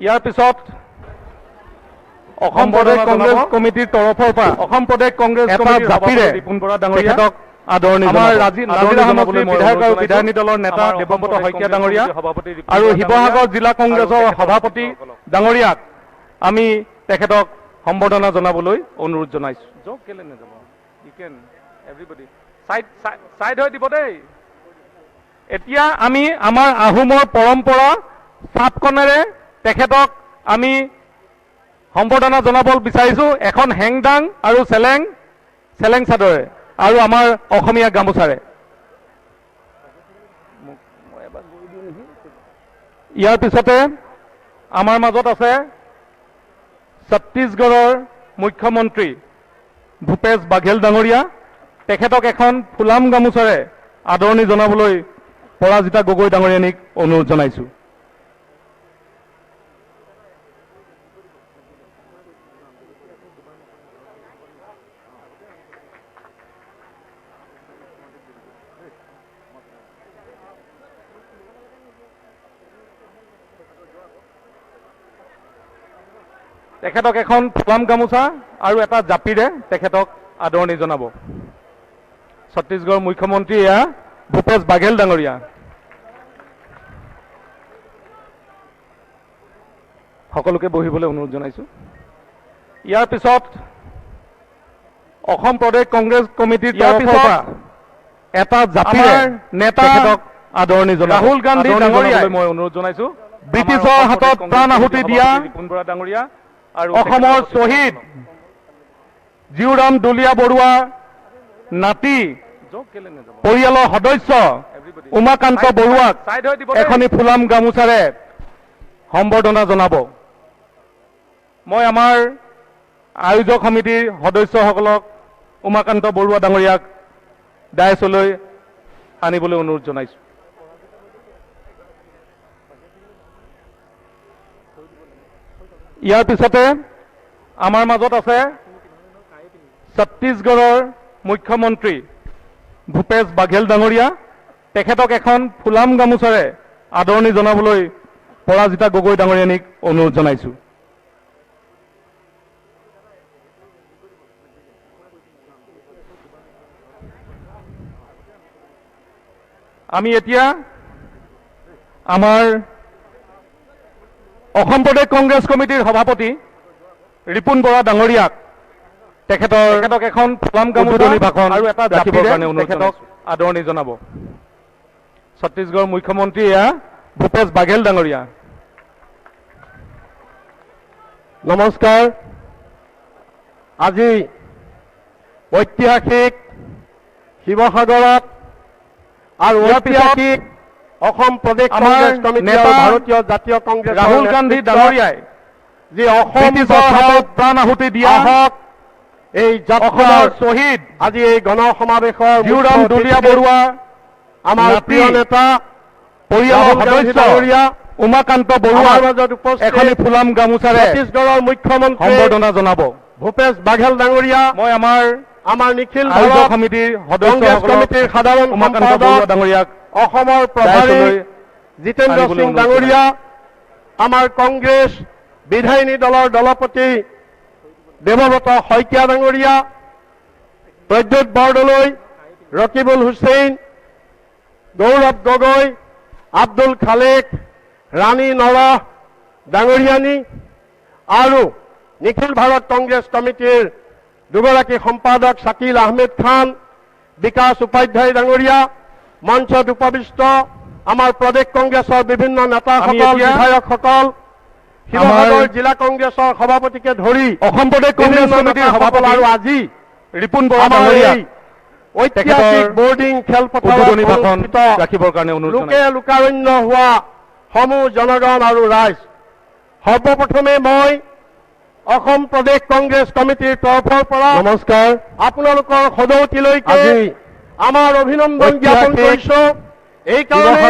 ইয়াৰ পিছত অসম প্ৰদেশ কংগ্ৰেছ কমিটিৰ তৰফৰ পৰা অসম প্ৰদেশ কংগ্ৰেছ কমিটিৰ জাপিৰে ৰিপুন বৰা ডাঙৰীয়াক আদৰণি আমাৰ নাজিৰা সমষ্টিৰ বিধায়ক আৰু বিধায়িনী দলৰ নেতা দেৱব্ৰত শইকীয়া ডাঙৰীয়া আৰু শিৱসাগৰ জিলা কংগ্ৰেছৰ সভাপতি ডাঙৰীয়াক আমি তেখেতক সম্বৰ্ধনা জনাবলৈ অনুৰোধ জনাইছো। এতিয়া আমি আমাৰ আহোমৰ পৰম্পৰা চাপকণেৰে তেখেতক আমি সম্বৰ্ধনা জনাব বিচাৰিছো এখন হেংদাং আৰু চেলেং চাদৰে আৰু আমাৰ অসমীয়া গামোচাৰে। ইয়াৰ পিছতে আমাৰ মাজত আছে ছত্তীশগড়ৰ মুখ্যমন্ত্ৰী ভূপেশ বাঘেল ডাঙৰীয়া। তেখেতক এখন ফুলাম গামোচাৰে আদৰণি জনাবলৈ পৰাজিতা গগৈ ডাঙৰীয়ানীক অনুৰোধ জনাইছো। তেখেতক এখন ফুলাম গামোচা আৰু এটা জাপিৰে তেখেতক আদৰণি জনাব ছত্তীশগড়ৰ মুখ্যমন্ত্ৰী এয়া ভূপেশ বাঘেল ডাঙৰীয়া। সকলোকে বহিবলৈ অনুৰোধ জনাইছো। ইয়াৰ পিছত অসম প্ৰদেশ কংগ্ৰেছ কমিটিৰ তৰফৰ পৰা এটা জাপিৰে নেতা আদৰণি জনাব ৰাহুল গান্ধী ডাঙৰীয়াক মই অনুৰোধ জনাইছো। ব্ৰিটিছৰ হাতত প্ৰাণ আহুতি দিয়া ৰিপুন বৰা ডাঙৰীয়া আৰু অসমৰ শ্বহীদ জীউৰাম দুলীয়া বৰুৱা নাতি পৰিয়ালৰ সদস্য উমাকান্ত বৰুৱাক এখনি ফুলাম গামোচাৰে সম্বৰ্ধনা জনাব। মই আমাৰ আয়োজক সমিতিৰ সদস্যসকলক উমাকান্ত বৰুৱা ডাঙৰীয়াক ডায়েছলৈ আনিবলৈ অনুৰোধ জনাইছো। ইয়াৰ পিছতে আমাৰ মাজত আছে ছত্তীশগড়ৰ মুখ্যমন্ত্ৰী ভূপেশ বাঘেল ডাঙৰীয়া। তেখেতক এখন ফুলাম গামোচাৰে আদৰণি জনাবলৈ পৰাজিতা গগৈ ডাঙৰীয়ানীক অনুৰোধ জনাইছো। আমি এতিয়া আমাৰ অসম প্ৰদেশ কংগ্ৰেছ কমিটিৰ সভাপতি ৰিপুন বৰা ডাঙৰীয়াক তেখেতক এখন ফুলাম গামোচা ভাষণ আৰু এটা জাপিৰ কাৰণে তেখেতক আদৰণি জনাব ছত্তীশগড়ৰ মুখ্যমন্ত্ৰী এয়া ভূপেশ বাঘেল ডাঙৰীয়া। নমস্কাৰ। আজি ঐতিহাসিক শিৱসাগৰত আৰু ঐতিহাসিক অসম প্ৰদেশ কংগ্ৰেছ কমিটি আৰু ভাৰতীয় জাতীয় কংগ্ৰেছ ৰাহুল গান্ধী ডাঙৰীয়াই যি অসমৰ প্ৰাণ আহুতি দিয়া এই অসমৰ শ্বহীদ আজি এই গণ সমাৱেশৰ জীউৰাম দুলীয়া বৰুৱা আমাৰ প্ৰিয় নেতা পৰিয়ালৰ সদস্য উমাকান্ত বৰুৱাৰ মাজত এখনি ফুলাম গামোচাৰে ছত্তীশগড়ৰ মুখ্যমন্ত্ৰী সম্বৰ্ধনা জনাব ভূপেশ বাঘেল ডাঙৰীয়া। মই আমাৰ নিখিল আয়োজক সমিতিৰ সদস্য কমিটিৰ সাধাৰণ উমাকান্ত বৰুৱা ডাঙৰীয়াক অসমৰ প্ৰভাৰী জিতেন্দ্ৰ সিং ডাঙৰীয়া, আমাৰ কংগ্ৰেছ বিধায়িনী দলৰ দলপতি দেৱব্ৰত শইকীয়া ডাঙৰীয়া, প্ৰদ্যুৎ বৰদলৈ, ৰকিবুল হুছেইন, গৌৰৱ গগৈ, আব্দুল খালেক, ৰাণী নৰহ ডাঙৰীয়ানী আৰু নিখিল ভাৰত কংগ্ৰেছ কমিটিৰ দুগৰাকী সম্পাদক শাকিল আহমেদ খান, বিকাশ উপাধ্যায় ডাঙৰীয়া, মঞ্চত উপবিষ্ট আমাৰ প্ৰদেশ কংগ্ৰেছৰ বিভিন্ন নেতাসকল, বিধায়কসকল, শিৱসাগৰ জিলা কংগ্ৰেছৰ সভাপতিকে ধৰি অসম প্ৰদেশ কংগ্ৰেছ কমিটিৰ সভাপতি আৰু আজি ৰিপুন বৰা ডাঙৰীয়া ঐতিহাসিক বৰ্ডিং খেলপথাৰত ৰাখিবৰ কাৰণে অনুৰোধ লোকে লোকাৰণ্য হোৱা সমূহ জনগণ আৰু ৰাইজ, সৰ্বপ্ৰথমে মই অসম প্ৰদেশ কংগ্ৰেছ কমিটিৰ তৰফৰ পৰা নমস্কাৰ আপোনালোকৰ সদৌতিলৈকে আমাৰ অভিনন্দন জ্ঞাপন কৰিছো। এই কাৰণে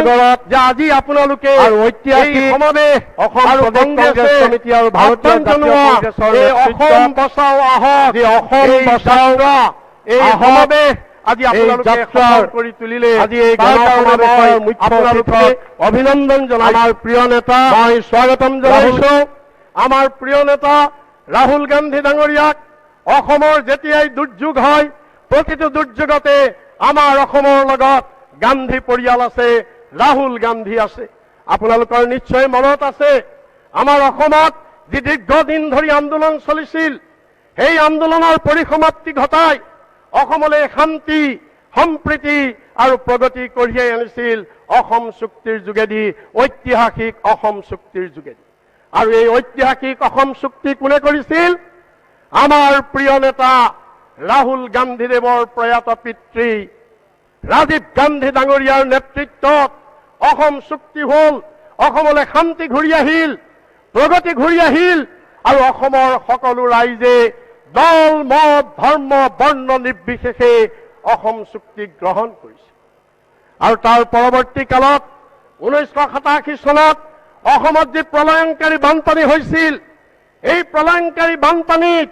যে আজি আপোনালোকে ঐতিহাসিক সমাৱেশ অসম প্ৰদেশ কংগ্ৰেছ কমিটি আৰু ভাৰতীয় জাতীয় কংগ্ৰেছৰ অসম বচাও আহক, অসম বচাও এই সমাৱেশ আজি আপোনালোকে সফল কৰি তুলিলে। আজি এই গণসমাৱেশৰ মুখ্য অতিথি অভিনন্দন জনাই আমাৰ প্ৰিয় নেতা মই স্বাগতম জনাইছো আমাৰ প্ৰিয় নেতা ৰাহুল গান্ধী ডাঙৰীয়াক। অসমৰ যেতিয়াই দুৰ্যোগ হয় প্ৰতিটো দুৰ্যোগতে আমাৰ অসমৰ লগত গান্ধী পৰিয়াল আছে, ৰাহুল গান্ধী আছে। আপোনালোকৰ নিশ্চয় মনত আছে আমাৰ অসমত যি দীৰ্ঘদিন ধৰি আন্দোলন চলিছিল, সেই আন্দোলনৰ পৰিসমাপ্তি ঘটাই অসমলৈ শান্তি সম্প্ৰীতি আৰু প্ৰগতি কঢ়িয়াই আনিছিল অসম চুক্তিৰ যোগেদি, ঐতিহাসিক অসম চুক্তিৰ যোগেদি। আৰু এই ঐতিহাসিক অসম চুক্তি কোনে কৰিছিল? আমাৰ প্ৰিয় নেতা ৰাহুল গান্ধীদেৱৰ প্ৰয়াত পিতৃ ৰাজীৱ গান্ধী ডাঙৰীয়াৰ নেতৃত্বত অসম চুক্তি হ'ল, অসমলৈ শান্তি ঘূৰি আহিল, প্ৰগতি ঘূৰি আহিল আৰু অসমৰ সকলো ৰাইজে দল মত ধৰ্ম বৰ্ণ নিৰ্বিশেষে অসম চুক্তি গ্ৰহণ কৰিছে। আৰু তাৰ পৰৱৰ্তী কালত 1987 চনত অসমত যি প্ৰলয়ংকাৰী বানপানী হৈছিল, এই প্ৰলয়ংকাৰী বানপানীত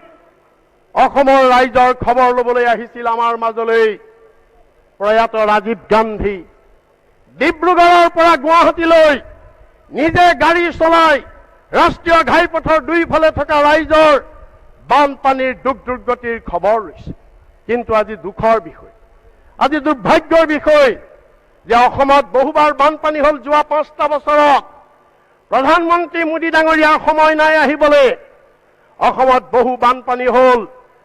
অসমৰ ৰাইজৰ খবৰ ল'বলৈ আহিছিল আমাৰ মাজলৈ প্ৰয়াত ৰাজীৱ গান্ধী। ডিব্ৰুগড়ৰ পৰা গুৱাহাটীলৈ নিজে গাড়ী চলাই ৰাষ্ট্ৰীয় ঘাইপথৰ দুইফালে থকা ৰাইজৰ বানপানীৰ দুখ দুৰ্গতিৰ খবৰ লৈছে। কিন্তু আজি দুখৰ বিষয়, আজি দুৰ্ভাগ্যৰ বিষয় যে অসমত বহুবাৰ বানপানী হ'ল যোৱা 5টা বছৰত। প্ৰধানমন্ত্ৰী মোদী ডাঙৰীয়াৰ সময় নাই আহিবলৈ। অসমত বহু বানপানী হ'ল,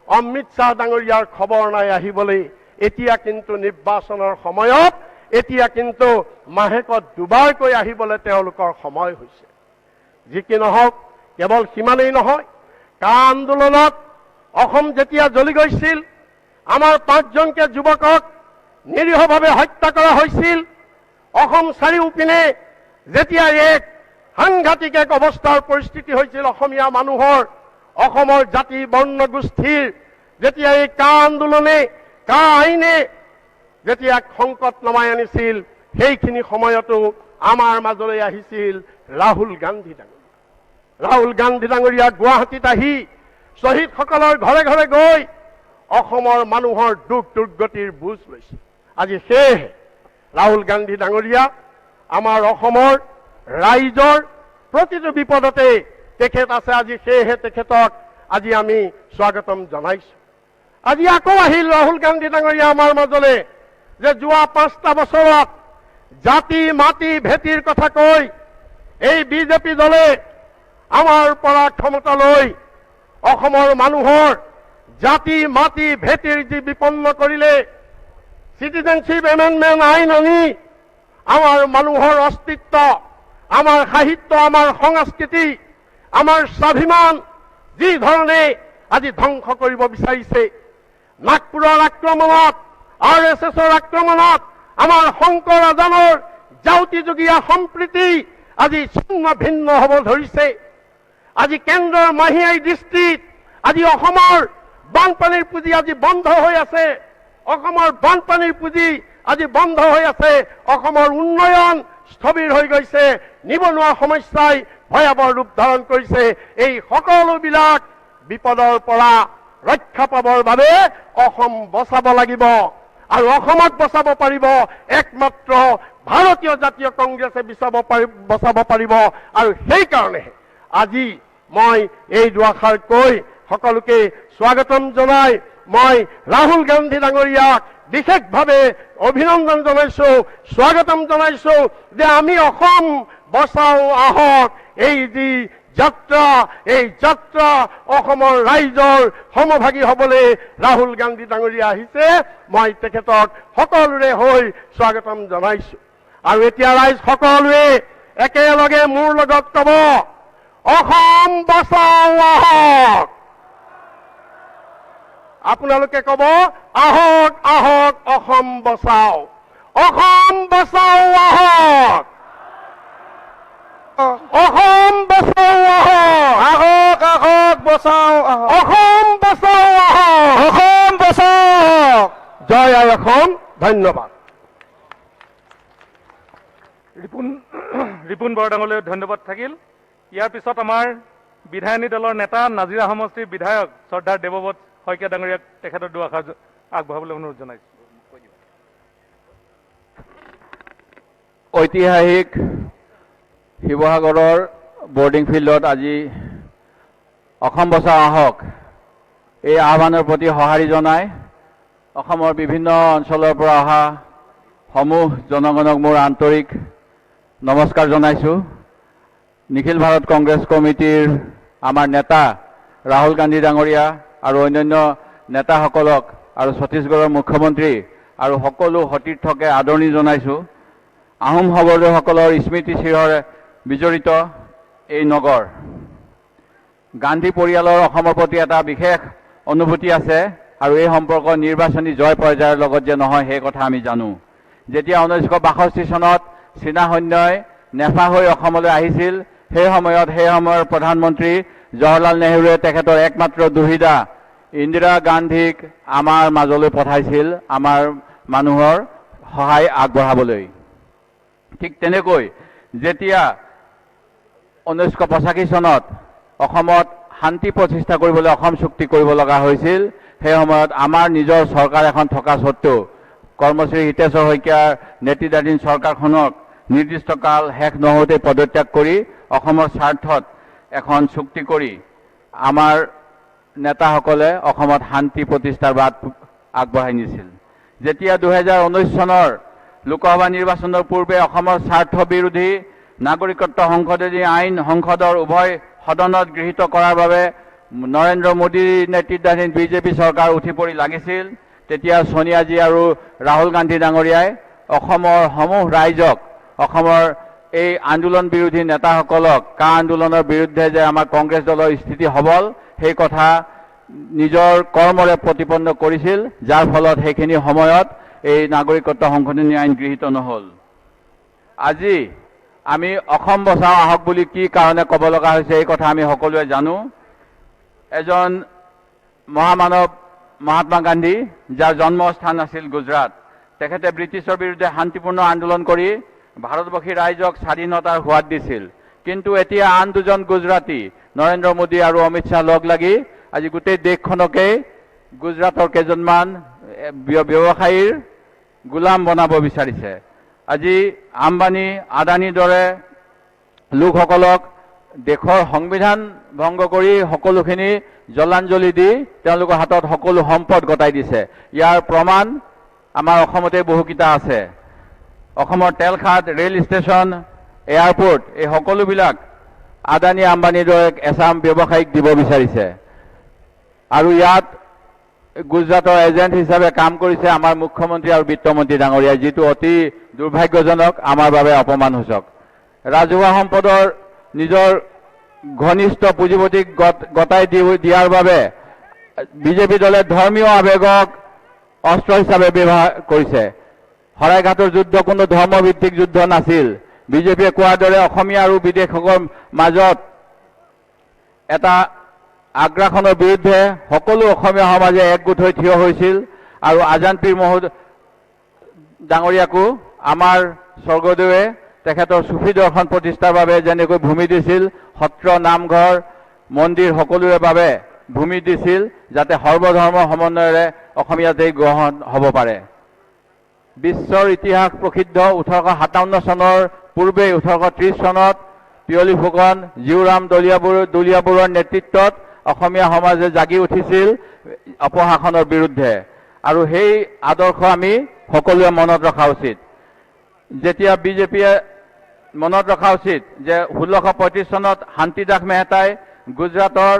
অমিত শ্বাহ ডাঙৰীয়াৰ খবৰ নাই আহিবলৈ। এতিয়া কিন্তু নিৰ্বাচনৰ সময়ত, এতিয়া কিন্তু মাহেকত দুবাৰকৈ আহিবলৈ তেওঁলোকৰ সময় হৈছে। যি কি নহওক, কেৱল সিমানেই নহয়, কা আন্দোলনত অসম যেতিয়া জ্বলি গৈছিল, আমাৰ 5জনকে যুৱকক নিৰীহভাৱে হত্যা কৰা হৈছিল। অসম চাৰিওপিনে যেতিয়া এক সাংঘাতিক এক অৱস্থাৰ পৰিস্থিতি হৈছিল অসমীয়া মানুহৰ, অসমৰ জাতি বৰ্ণ গোষ্ঠীৰ, যেতিয়া এই কা আন্দোলনে কা আইনে যেতিয়া সংকট নমাই আনিছিল, সেইখিনি সময়তো আমাৰ মাজলৈ আহিছিল ৰাহুল গান্ধী ডাঙৰীয়া। ৰাহুল গান্ধী ডাঙৰীয়া গুৱাহাটীত আহি শ্বহীদসকলৰ ঘৰে ঘৰে গৈ অসমৰ মানুহৰ দুখ দুৰ্গতিৰ বুজ লৈছে। আজি সেয়েহে ৰাহুল গান্ধী ডাঙৰীয়া আমাৰ অসমৰ ৰাইজৰ প্ৰতিটো বিপদতে তেখেত আছে। আজি সেয়েহে তেখেতক আজি আমি স্বাগতম জনাইছো। আজি আকৌ আহিল ৰাহুল গান্ধী ডাঙৰীয়া আমাৰ মাজলৈ, যে যোৱা 5টা বছৰত জাতি মাটি ভেটিৰ কথা কৈ এই বিজেপি দলে আমাৰ পৰা ক্ষমতা লৈ অসমৰ মানুহৰ জাতি মাটি ভেটিৰ যি বিপন্ন কৰিলে, চিটিজেনশ্বিপ এমেণ্ডমেণ্ট আইন আনি আমাৰ মানুহৰ অস্তিত্ব, আমাৰ সাহিত্য, আমাৰ সংস্কৃতি, আমাৰ স্বাভিমান যি ধৰণে আজি ধ্বংস কৰিব বিচাৰিছে। নাগপুৰৰ আক্ৰমণত, RSSৰ আক্ৰমণত আমাৰ শংকৰ আজানৰ জাউতিযুগীয়া সম্প্ৰীতি আজি ছিন্ন ভিন্ন হ'ব ধৰিছে। আজি কেন্দ্ৰৰ মাহিয়াই দৃষ্টিত আজি অসমৰ বানপানীৰ পুঁজি আজি বন্ধ হৈ আছে। অসমৰ বানপানীৰ পুঁজি আজি বন্ধ হৈ আছে। অসমৰ উন্নয়ন স্থবিৰ হৈ গৈছে। নিবনুৱা সমস্যাই ভয়াৱহ ৰূপ ধাৰণ কৰিছে। এই সকলোবিলাক বিপদৰ পৰা ৰক্ষা পাবৰ বাবে অসম বচাব লাগিব। আৰু অসমক বচাব পাৰিব একমাত্ৰ ভাৰতীয় জাতীয় কংগ্ৰেছে বচাব পাৰিব। আৰু সেইকাৰণে আজি মই এই দুআষাৰ কৈ সকলোকে স্বাগতম জনাই মই ৰাহুল গান্ধী ডাঙৰীয়াক বিশেষভাৱে অভিনন্দন জনাইছো, স্বাগতম জনাইছো যে আমি অসম বচাও আহক। এই যি যাত্ৰা, এই যাত্ৰা অসমৰ ৰাইজৰ সমভাগী হ'বলৈ ৰাহুল গান্ধী ডাঙৰীয়া আহিছে। মই তেখেতক সকলোৰে হৈ স্বাগতম জনাইছো। আৰু এতিয়া ৰাইজ সকলোৱে একেলগে মোৰ লগত ক'ব, অসম বচাও আহক। আপোনালোকে ক'ব, আহক আহক অসম বচাও, অসম বচাও আহক, অসম বচাও আহক, আহক আহক বচাও আহক, অসম বচাও আহক, অসম বচাও। জয় আই অসম। ধন্যবাদ। ৰিপুণ বৰডাঙলৈ ধন্যবাদ থাকিল। ইয়াৰ পিছত আমাৰ বিধায়িনী দলৰ নেতা নাজিৰা সমষ্টিৰ বিধায়ক শ্ৰদ্ধাৰ দেৱব্ৰত শইকীয়া ডাঙৰীয়াক তেখেতৰ দুআষাৰ আগবঢ়াবলৈ অনুৰোধ জনাইছো। ঐতিহাসিক শিৱসাগৰৰ বৰ্ডিং ফিল্ডত আজি অসম বচাও আহক এই আহ্বানৰ প্ৰতি সঁহাৰি জনাই অসমৰ বিভিন্ন অঞ্চলৰ পৰা অহা সমূহ জনগণক মোৰ আন্তৰিক নমস্কাৰ জনাইছোঁ। নিখিল ভাৰত কংগ্ৰেছ কমিটিৰ আমাৰ নেতা ৰাহুল গান্ধী ডাঙৰীয়া আৰু অন্যান্য নেতাসকলক আৰু ছত্তীশগড়ৰ মুখ্যমন্ত্ৰী আৰু সকলো সতীৰ্থকে আদৰণি জনাইছোঁ। আহোম সৰ্বদৈসকলৰ স্মৃতি চিৰৰে বিজড়িত এই নগৰ। গান্ধী পৰিয়ালৰ অসমৰ প্ৰতি এটা বিশেষ অনুভূতি আছে আৰু এই সম্পৰ্ক নিৰ্বাচনী জয় পৰ্যায়ৰ লগত যে নহয় সেই কথা আমি জানো। যেতিয়া 1962 চনত চীনা সৈন্যই নেফা হৈ অসমলৈ আহিছিল সেই সময়ৰ প্ৰধানমন্ত্ৰী জৱাহৰলাল নেহৰুৱে তেখেতৰ একমাত্ৰ দুহিদা ইন্দিৰা গান্ধীক আমাৰ মাজলৈ পঠাইছিল আমাৰ মানুহৰ সহায় আগবঢ়াবলৈ। ঠিক তেনেকৈ যেতিয়া 1985 চনত অসমত শান্তি প্ৰতিষ্ঠা কৰিবলৈ অসম চুক্তি কৰিব লগা হৈছিল সেই সময়ত আমাৰ নিজৰ চৰকাৰ এখন থকা স্বত্বেও কৰ্মশ্ৰী হিতেশ্বৰ শইকীয়াৰ নেতৃত্বাধীন চৰকাৰখনক নিৰ্দিষ্ট কাল শেষ নহওঁতে পদত্যাগ কৰি অসমৰ স্বাৰ্থত এখন চুক্তি কৰি আমাৰ নেতাসকলে অসমত শান্তি প্ৰতিষ্ঠাৰ বাট আগবঢ়াই নিছিল। যেতিয়া 2019 চনৰ লোকসভা নিৰ্বাচনৰ পূৰ্বে অসমৰ স্বাৰ্থ বিৰোধী নাগৰিকত্ব সংশোধনী আইন সংসদৰ উভয় সদনত গৃহীত কৰাৰ বাবে নৰেন্দ্ৰ মোদীৰ নেতৃত্বাধীন বিজেপি চৰকাৰ উঠি পৰি লাগিছিল তেতিয়া সোনিয়াজী আৰু ৰাহুল গান্ধী ডাঙৰীয়াই অসমৰ সমূহ ৰাইজক অসমৰ এই আন্দোলন বিৰোধী নেতাসকলক কা আন্দোলনৰ বিৰুদ্ধে যে আমাৰ কংগ্ৰেছ দলৰ স্থিতি সবল সেই কথা নিজৰ কৰ্মৰে প্ৰতিপন্ন কৰিছিল, যাৰ ফলত সেইখিনি সময়ত এই নাগৰিকত্ব সংশোধনী আইন গৃহীত নহ'ল। আজি আমি অসম বচাও আহক বুলি কি কাৰণে ক'ব লগা হৈছে এই কথা আমি সকলোৱে জানো। এজন মহামানৱ মহাত্মা গান্ধী যাৰ জন্মস্থান আছিল গুজৰাট, তেখেতে ব্ৰিটিছৰ বিৰুদ্ধে শান্তিপূৰ্ণ আন্দোলন কৰি ভাৰতবাসী ৰাইজক স্বাধীনতাৰ সোৱাদ দিছিল। কিন্তু এতিয়া আন দুজন গুজৰাটী নৰেন্দ্ৰ মোদী আৰু অমিত শ্বাহ লগ লাগি আজি গোটেই দেশখনকেই গুজৰাটৰ কেইজনমান ব্যৱসায়ীৰ গোলাম বনাব বিচাৰিছে। আজি আম্বানী আদানীৰ দৰে লোকসকলক দেশৰ সংবিধান ভংগ কৰি সকলোখিনি জলাঞ্জলি দি তেওঁলোকৰ হাতত সকলো সম্পদ গতাই দিছে। ইয়াৰ প্ৰমাণ আমাৰ অসমতে বহুকেইটা আছে। অসমৰ তেলখাট, ৰেল ষ্টেচন, এয়াৰপোৰ্ট এই সকলোবিলাক আদানী আম্বানীৰ দৰে এছাম ব্যৱসায়ীক দিব বিচাৰিছে আৰু ইয়াত গুজৰাটৰ এজেণ্ট হিচাপে কাম কৰিছে আমাৰ মুখ্যমন্ত্ৰী আৰু বিত্তমন্ত্ৰী ডাঙৰীয়াই, যিটো অতি দুৰ্ভাগ্যজনক, আমাৰ বাবে অপমানসূচক। ৰাজহুৱা সম্পদৰ নিজৰ ঘনিষ্ঠ পুঁজিপতিক গতাই দিয়াৰ বাবে বিজেপি দলে ধৰ্মীয় আৱেগক অস্ত্ৰ হিচাপে ব্যৱহাৰ কৰিছে। শৰাইঘাটৰ যুদ্ধ কোনো ধৰ্মভিত্তিক যুদ্ধ নাছিল। বিজেপিয়ে কোৱাৰ দৰে অসমীয়া আৰু বিদেশৰ মাজত এটা আগ্ৰাসনৰ বিৰুদ্ধে সকলো অসমীয়া সমাজে একগোট হৈ থিয় হৈছিল আৰু আজান পীৰ ডাঙৰীয়াকো আমাৰ স্বৰ্গদেৱে তেখেতৰ চুফি দৰ্শন প্ৰতিষ্ঠাৰ বাবে যেনেকৈ ভূমি দিছিল, সত্ৰ নামঘৰ মন্দিৰ সকলোৰে বাবে ভূমি দিছিল যাতে সৰ্বধৰ্ম সমন্বয়েৰে অসমীয়া দেশ গ্ৰহণ হ'ব পাৰে। বিশ্বৰ ইতিহাস প্ৰসিদ্ধ 1857 চনৰ পূৰ্বে 1830 চনত পিয়লি ফুকন, জীউৰাম দলিয়াবৰুৱাৰ নেতৃত্বত অসমীয়া সমাজে জাগি উঠিছিল অপশাসনৰ বিৰুদ্ধে আৰু সেই আদৰ্শ আমি সকলোৱে মনত ৰখা উচিত। যেতিয়া বিজেপিয়ে মনত ৰখা উচিত যে 1635 চনত শান্তিদাস মেহতাই গুজৰাটৰ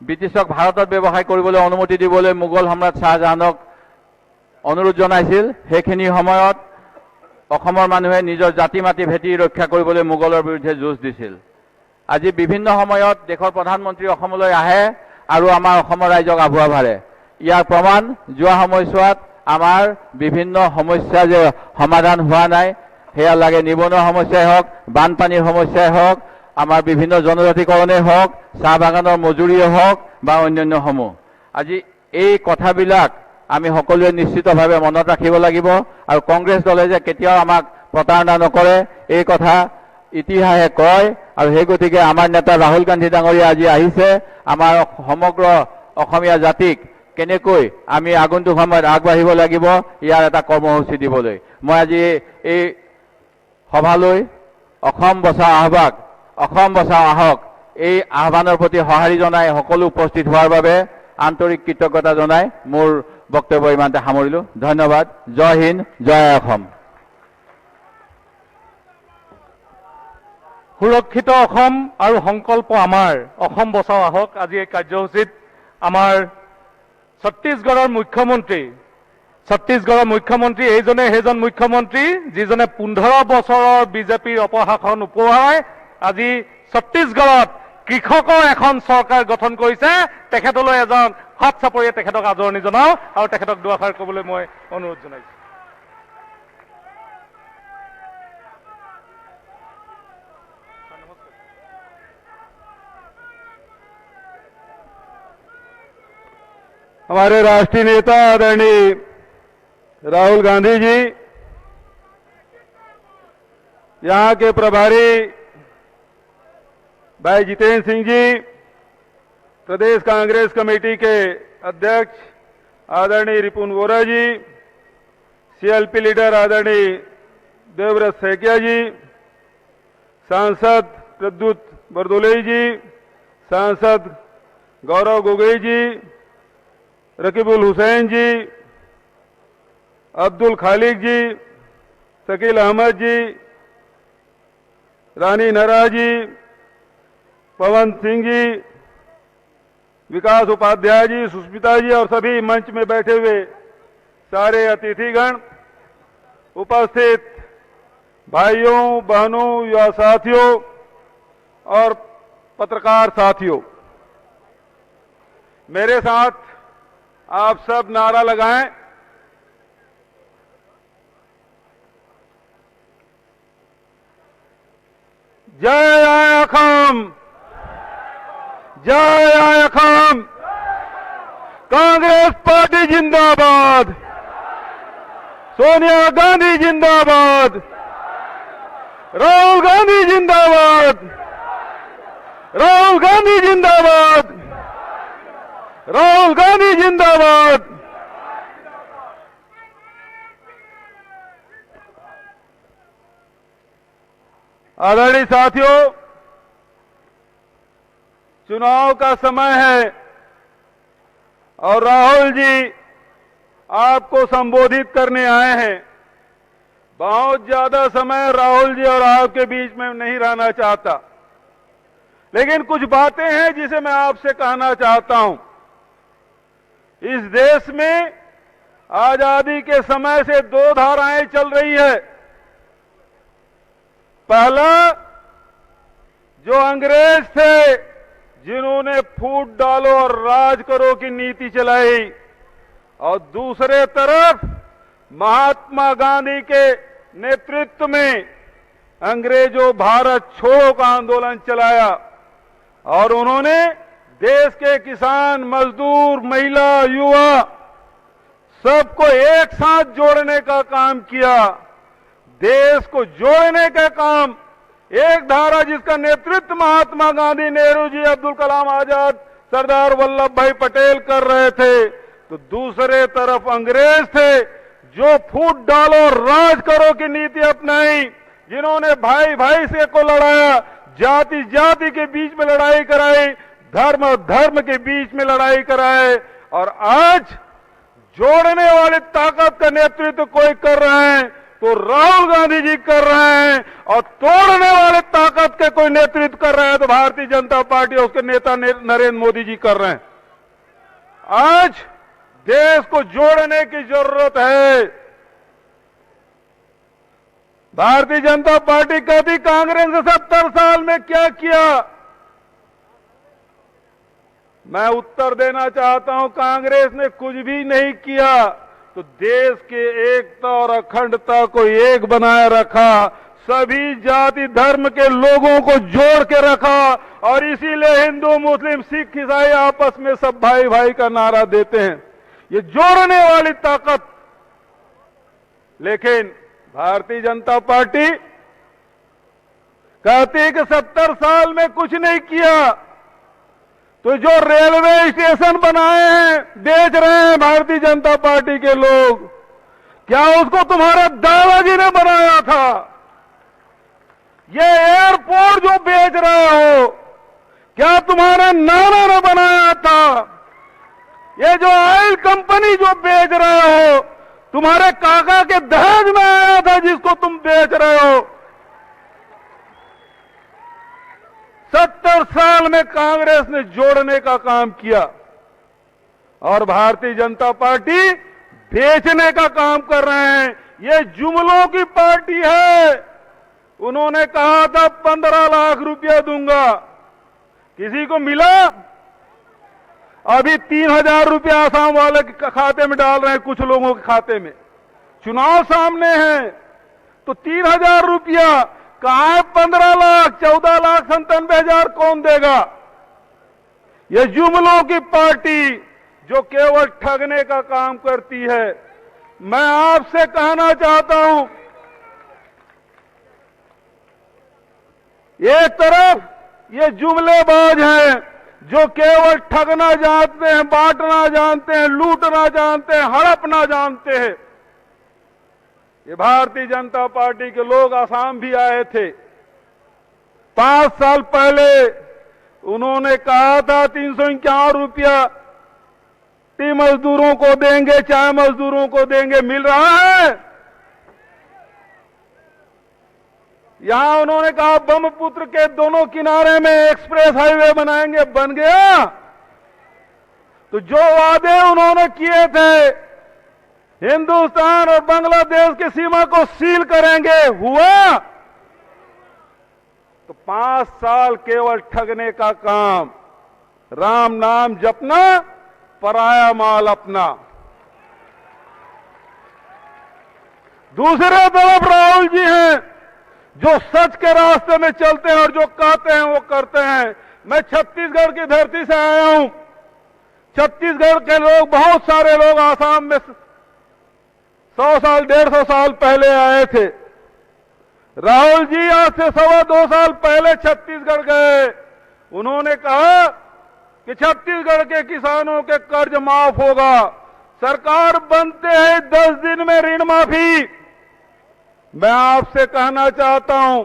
ব্ৰিটিছক ভাৰতত ব্যৱসায় কৰিবলৈ অনুমতি দিবলৈ মোগল সম্ৰাট শ্বাহজাহানক অনুৰোধ জনাইছিল, সেইখিনি সময়ত অসমৰ মানুহে নিজৰ জাতি মাটি ভেটি ৰক্ষা কৰিবলৈ মোগলৰ বিৰুদ্ধে যুঁজ দিছিল। আজি বিভিন্ন সময়ত দেশৰ প্ৰধানমন্ত্ৰী অসমলৈ আহে আৰু আমাৰ অসমৰ ৰাইজক আভুৱা ভাৰে। ইয়াৰ প্ৰমাণ যোৱা সময়ছোৱাত আমাৰ বিভিন্ন সমস্যা যে সমাধান হোৱা নাই, সেয়া লাগে নিবনুৱা সমস্যাই হওক, বানপানীৰ সমস্যাই হওক, আমাৰ বিভিন্ন জনজাতিকৰণেই হওক, চাহ বাগানৰ মজুৰিয়ে হওক বা অন্যান্যসমূহ। আজি এই কথাবিলাক আমি সকলোৱে নিশ্চিতভাৱে মনত ৰাখিব লাগিব আৰু কংগ্ৰেছ দলে যে কেতিয়াও আমাক প্ৰতাৰণা নকৰে এই কথা ইতিহাসে কয় আৰু সেই গতিকে আমাৰ নেতা ৰাহুল গান্ধী ডাঙৰীয়া আজি আহিছে আমাৰ সমগ্ৰ অসমীয়া জাতিক কেনেকৈ আমি আগন্তুক সময়ত আগবাঢ়িব লাগিব ইয়াৰ এটা কৰ্মসূচী দিবলৈ। মই আজি এই সভালৈ অসম বচাও আহ্বাক অসম বচাও আহক এই আহ্বানৰ প্ৰতি সঁহাৰি জনাই সকলো উপস্থিত হোৱাৰ বাবে আন্তৰিক কৃতজ্ঞতা জনাই মোৰ বক্তব্য ইমানতে সামৰিলোঁ। ধন্যবাদ। জয় হিন্দ, জয় অসম। সুৰক্ষিত অসম আৰু সংকল্প আমাৰ অসম বচাও আহক। আজি এই কাৰ্যসূচীত আমাৰ ছত্তীশগড়ৰ মুখ্যমন্ত্ৰী এইজনে সেইজন মুখ্যমন্ত্ৰী যিজনে 15 বছৰৰ বিজেপিৰ অপশাসন উপহাই আজি ছত্তীশগড়ত কৃষকৰ এখন চৰকাৰ গঠন কৰিছে। তেখেতলৈ এজন হাত চাপৰিয়ে তেখেতক আদৰণি জনাওঁ আৰু তেখেতক দুআষাৰ ক'বলৈ মই অনুৰোধ জনাইছোঁ। हमारे राष्ट्रीय नेता आदरणीय राहुल गांधी जी, यहाँ के प्रभारी भाई जितेंद्र सिंह जी, प्रदेश कांग्रेस कमेटी के अध्यक्ष आदरणीय रिपुन वोरा जी, सीएलपी लीडर आदरणीय देवव्रत सैकिया जी, सांसद प्रद्युत बरदोलई जी, सांसद गौरव गोगोई जी, रकीबुल हुसैन जी, अब्दुल खालिक जी, शकील अहमद जी, रानी नरा जी, पवन सिंह जी, विकास उपाध्याय जी, सुष्मिता जी और सभी मंच में बैठे हुए सारे अतिथिगण, उपस्थित भाइयों बहनों युवा साथियों और पत्रकार साथियों, मेरे साथ आप सब नारा लगाएं। जय असम, जय असम, कांग्रेस पार्टी जिंदाबाद, सोनिया गांधी जिंदाबाद, राहुल गांधी जिंदाबाद, राहुल गांधी जिंदाबाद, राहुल गांधी जिंदाबाद। आदरणीय साथियों, चुनाव का समय है और राहुल जी आपको संबोधित करने आए हैं। बहुत ज्यादा समय राहुल जी और आपके बीच में नहीं रहना चाहता, लेकिन कुछ बातें हैं जिसे मैं आपसे कहना चाहता हूं। इस देश में आजादी के समय से दो धाराएं चल रही है। पहला, जो अंग्रेज थे जिन्होंने फूट डालो और राज करो की नीति चलाई, और दूसरे तरफ महात्मा गांधी के नेतृत्व में अंग्रेजों भारत छोड़ो का आंदोलन चलाया और उन्होंने देश के किसान, मजदूर, महिला, युवा सबको एक साथ जोड़ने का काम किया। देश को जोड़ने का काम, एक धारा जिसका नेतृत्व महात्मा गांधी, नेहरू जी, अब्दुल कलाम आजाद, सरदार वल्लभ भाई पटेल कर रहे थे, तो दूसरे तरफ अंग्रेज थे जो फूट डालो राज करो की नीति अपनाई, जिन्होंने भाई भाई से को लड़ाया, जाति जाति के बीच में लड़ाई कराई, धर्म और धर्म के बीच में लड़ाई कराए। और आज जोड़ने वाली ताकत का नेतृत्व कोई कर रहे हैं तो राहुल गांधी जी कर रहे हैं, और तोड़ने वाले ताकत के कोई नेतृत्व कर रहे हैं तो भारतीय जनता पार्टी और उसके नेता नरेंद्र मोदी जी कर रहे हैं। आज देश को जोड़ने की जरूरत है। भारतीय जनता पार्टी कहती कांग्रेस ने 70 साल में क्या किया। मैं उत्तर देना चाहता हूं, कांग्रेस ने कुछ भी नहीं किया, तो देश के एकता और अखंडता को एक बनाए रखा, सभी जाति धर्म के लोगों को जोड़ के रखा, और इसीलिए हिंदू, मुस्लिम, सिख, ईसाई आपस में सब भाई भाई का नारा देते हैं। ये जोड़ने वाली ताकत। लेकिन भारतीय जनता पार्टी कहती है कि 70 साल में कुछ नहीं किया, तो जो रेलवे स्टेशन बनाए हैं, बेच रहे हैं भारतीय जनता पार्टी के लोग, क्या उसको तुम्हारे दादाजी ने बनाया था? ये एयरपोर्ट जो बेच रहे हो, क्या तुम्हारे नाना ने बनाया था? ये जो ऑयल कंपनी जो बेच रहे हो, तुम्हारे काका के दहेज में आया था जिसको तुम बेच रहे हो। 70 साल में कांग्रेस ने जोड़ने का काम किया और भारतीय जनता पार्टी बेचने का काम कर रहे हैं। ये जुमलों की पार्टी है। उन्होंने कहा था 15 लाख रुपया दूंगा, किसी को मिला? अभी 3,000 रुपया आसाम वाले के खाते में डाल रहे हैं, कुछ लोगों के खाते में। चुनाव सामने है तो 3,000 रुपया कहां है? 15 लाख, 14,97,000 कौन देगा? ये जुमलों की पार्टी जो केवल ठगने का काम करती है। मैं आपसे कहना चाहता हूं, एक तरफ ये जुमलेबाज हैं जो केवल ठगना जानते हैं, बांटना जानते हैं, लूटना जानते हैं, हड़पना जानते हैं। ये भारतीय जनता पार्टी के लोग आसाम भी आए थे 5 साल पहले। उन्होंने कहा था 351 रुपया टी मजदूरों को देंगे, चाय मजदूरों को देंगे। मिल रहा है? यहां उन्होंने कहा ब्रह्मपुत्र के दोनों किनारे में एक्सप्रेस हाईवे बनाएंगे, बन गया। तो जो वादे उन्होंने किए थे, हिंदुस्तान और बांग्लादेश की सीमा को सील करेंगे, हुआ? तो 5 साल केवल ठगने का काम, राम नाम जपना, पराया माल अपना। दूसरे तरफ राहुल जी हैं जो सच के रास्ते में चलते हैं और जो कहते हैं वो करते हैं। मैं छत्तीसगढ़ की धरती से आया हूं। छत्तीसगढ़ के लोग, बहुत सारे लोग आसाम में 100 साल 150 साल पहले आए थे। राहुल जी आज से 2.25 साल पहले छत्तीसगढ़ गए। उन्होंने कहा कि छत्तीसगढ़ के किसानों के कर्ज माफ होगा। सरकार बनते हैं 10 दिन में ऋण माफी। मैं आपसे कहना चाहता हूं,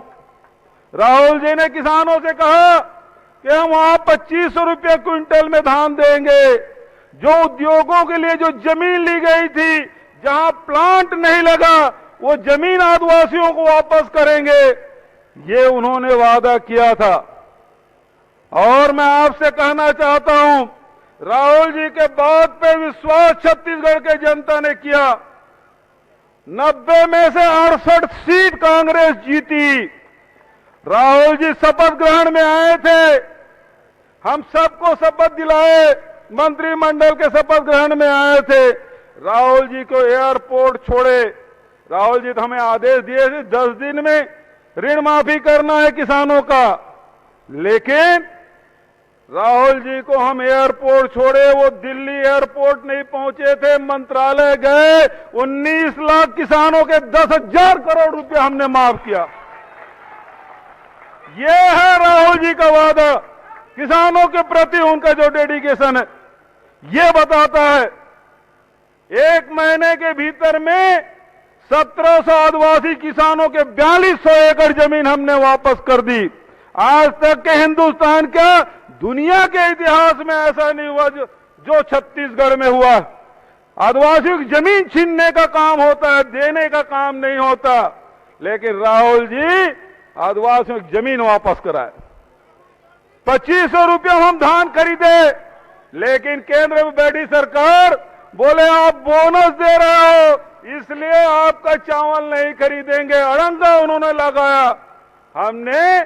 राहुल जी ने किसानों से कहा कि हम वहां 2500 रुपये क्विंटल में धान देंगे। जो उद्योगों के लिए जो जमीन ली गई थी, जहां प्लांट नहीं लगा, वो जमीन आदिवासियों को वापस करेंगे, ये उन्होंने वादा किया था। और मैं आपसे कहना चाहता हूं, राहुल जी के बात पे विश्वास छत्तीसगढ़ के जनता ने किया। 90 में से 68 सीट कांग्रेस जीती। राहुल जी शपथ ग्रहण में आए थे, हम सबको शपथ दिलाए, मंत्रिमंडल के शपथ ग्रहण में आए थे। राहुल जी को एयरपोर्ट छोड़े। राहुल जी तो हमें आदेश दिए थे 10 दिन में ऋण माफी करना है किसानों का, लेकिन राहुल जी को हम एयरपोर्ट छोड़े, वो दिल्ली एयरपोर्ट नहीं पहुंचे थे, मंत्रालय गए। 19 लाख किसानों के 10,000 करोड़ रुपए हमने माफ किया। ये है राहुल जी का वादा। किसानों के प्रति उनका जो डेडिकेशन है, ये बताता है। 1 महीने के भीतर में 1700 आदिवासी किसानों के 4200 एकड़ जमीन हमने वापस कर दी। आज तक के हिंदुस्तान का, दुनिया के इतिहास में ऐसा नहीं हुआ जो छत्तीसगढ़ में हुआ। आदिवासियों की जमीन छीनने का काम होता है, देने का काम नहीं होता। लेकिन राहुल जी आदिवासियों की जमीन वापस कराए। 2500 रुपये हम धान खरीदे, लेकिन केंद्र में बैठी सरकार बोले आप बोनस दे रहे हो, इसलिए आपका चावल नहीं खरीदेंगे। अड़ंगा उन्होंने लगाया। हमने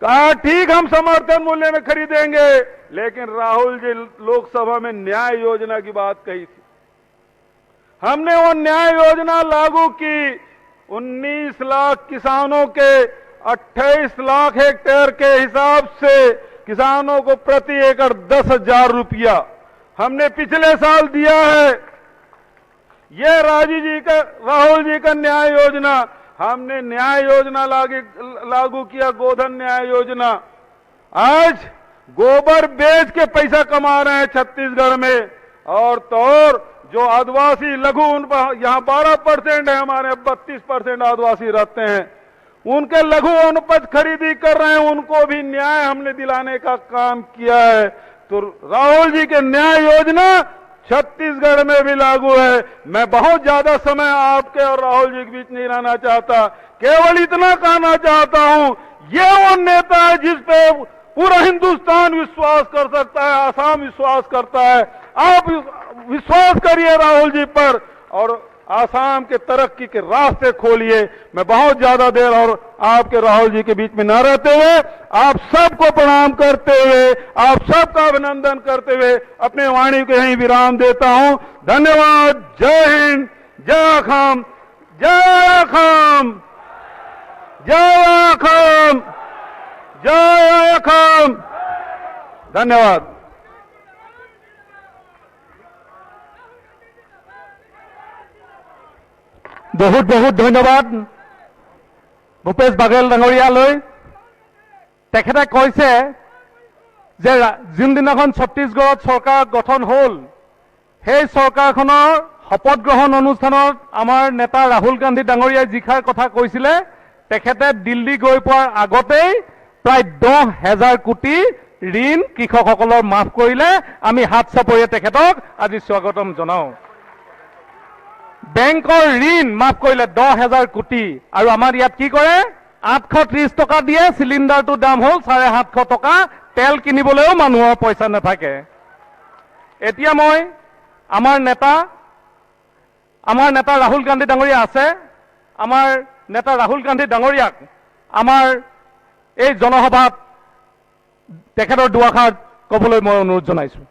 कहा ठीक, हम समर्थन मूल्य में खरीदेंगे, लेकिन राहुल जी लोकसभा में न्याय योजना की बात कही थी। हमने वो न्याय योजना लागू की। 19 लाख किसानों के 28 लाख हेक्टेयर के हिसाब से किसानों को प्रति एकड़ 10,000 रुपया हमने पिछले साल दिया है। ये राहुल जी का न्याय योजना। हमने न्याय योजना लागू किया, गोधन न्याय योजना। आज गोबर बेच के पैसा कमा रहे हैं छत्तीसगढ़ में। और तो और जो आदिवासी लघु, उन पर यहां 12% है, हमारे 32% आदिवासी रहते हैं। उनके लघु अनुपज खरीदी कर रहे हैं, उनको भी न्याय हमने दिलाने का काम किया है। तो राहुल जी के न्याय योजना छत्तीसगढ़ में भी लागू है। मैं बहुत ज्यादा समय आपके और राहुल जी के बीच नहीं रहना चाहता, केवल इतना कहना चाहता हूं, ये वो नेता है जिस पे पूरा हिंदुस्तान विश्वास कर सकता है, आसाम विश्वास करता है। आप विश्वास करिए राहुल जी पर और आसाम के तरक्की के रास्ते खोलिए। मैं बहुत ज्यादा देर और आपके राहुल जी के बीच में न रहते हुए आप सबको प्रणाम करते हुए, आप सबका अभिनंदन करते हुए अपने वाणी को यहीं विराम देता हूं। धन्यवाद। जय हिंद, जय अखम, जय अखम, जय अखम, जय अखम। धन्यवाद। बहुत बहुत धन्यवाद ভূপেশ বাঘেল ডাঙৰীয়ালৈ। তেখেতে কৈছে যে যোনদিনাখন ছত্তীশগড়ত চৰকাৰ গঠন হ'ল, সেই চৰকাৰখনৰ শপত গ্ৰহণ অনুষ্ঠানত আমাৰ নেতা ৰাহুল গান্ধী ডাঙৰীয়াই যিষাৰ কথা কৈছিলে, তেখেতে দিল্লী গৈ পোৱাৰ আগতেই প্ৰায় 10,000 কোটি ঋণ কৃষকসকলৰ মাফ কৰিলে। আমি হাত চাপৰিয়ে তেখেতক আজি স্বাগতম জনাওঁ। বেংকৰ ঋণ মাফ কৰিলে 10,000 কোটি, আৰু আমাৰ ইয়াত কি কৰে 830 টকা দিয়ে, চিলিণ্ডাৰটোৰ দাম হ'ল 750 টকা, তেল কিনিবলৈও মানুহৰ পইচা নাথাকে। এতিয়া মই আমাৰ নেতা ৰাহুল গান্ধী ডাঙৰীয়া আছে, আমাৰ নেতা ৰাহুল গান্ধী ডাঙৰীয়াক আমাৰ এই জনসভাত তেখেতৰ দুআষাৰ ক'বলৈ মই অনুৰোধ জনাইছো।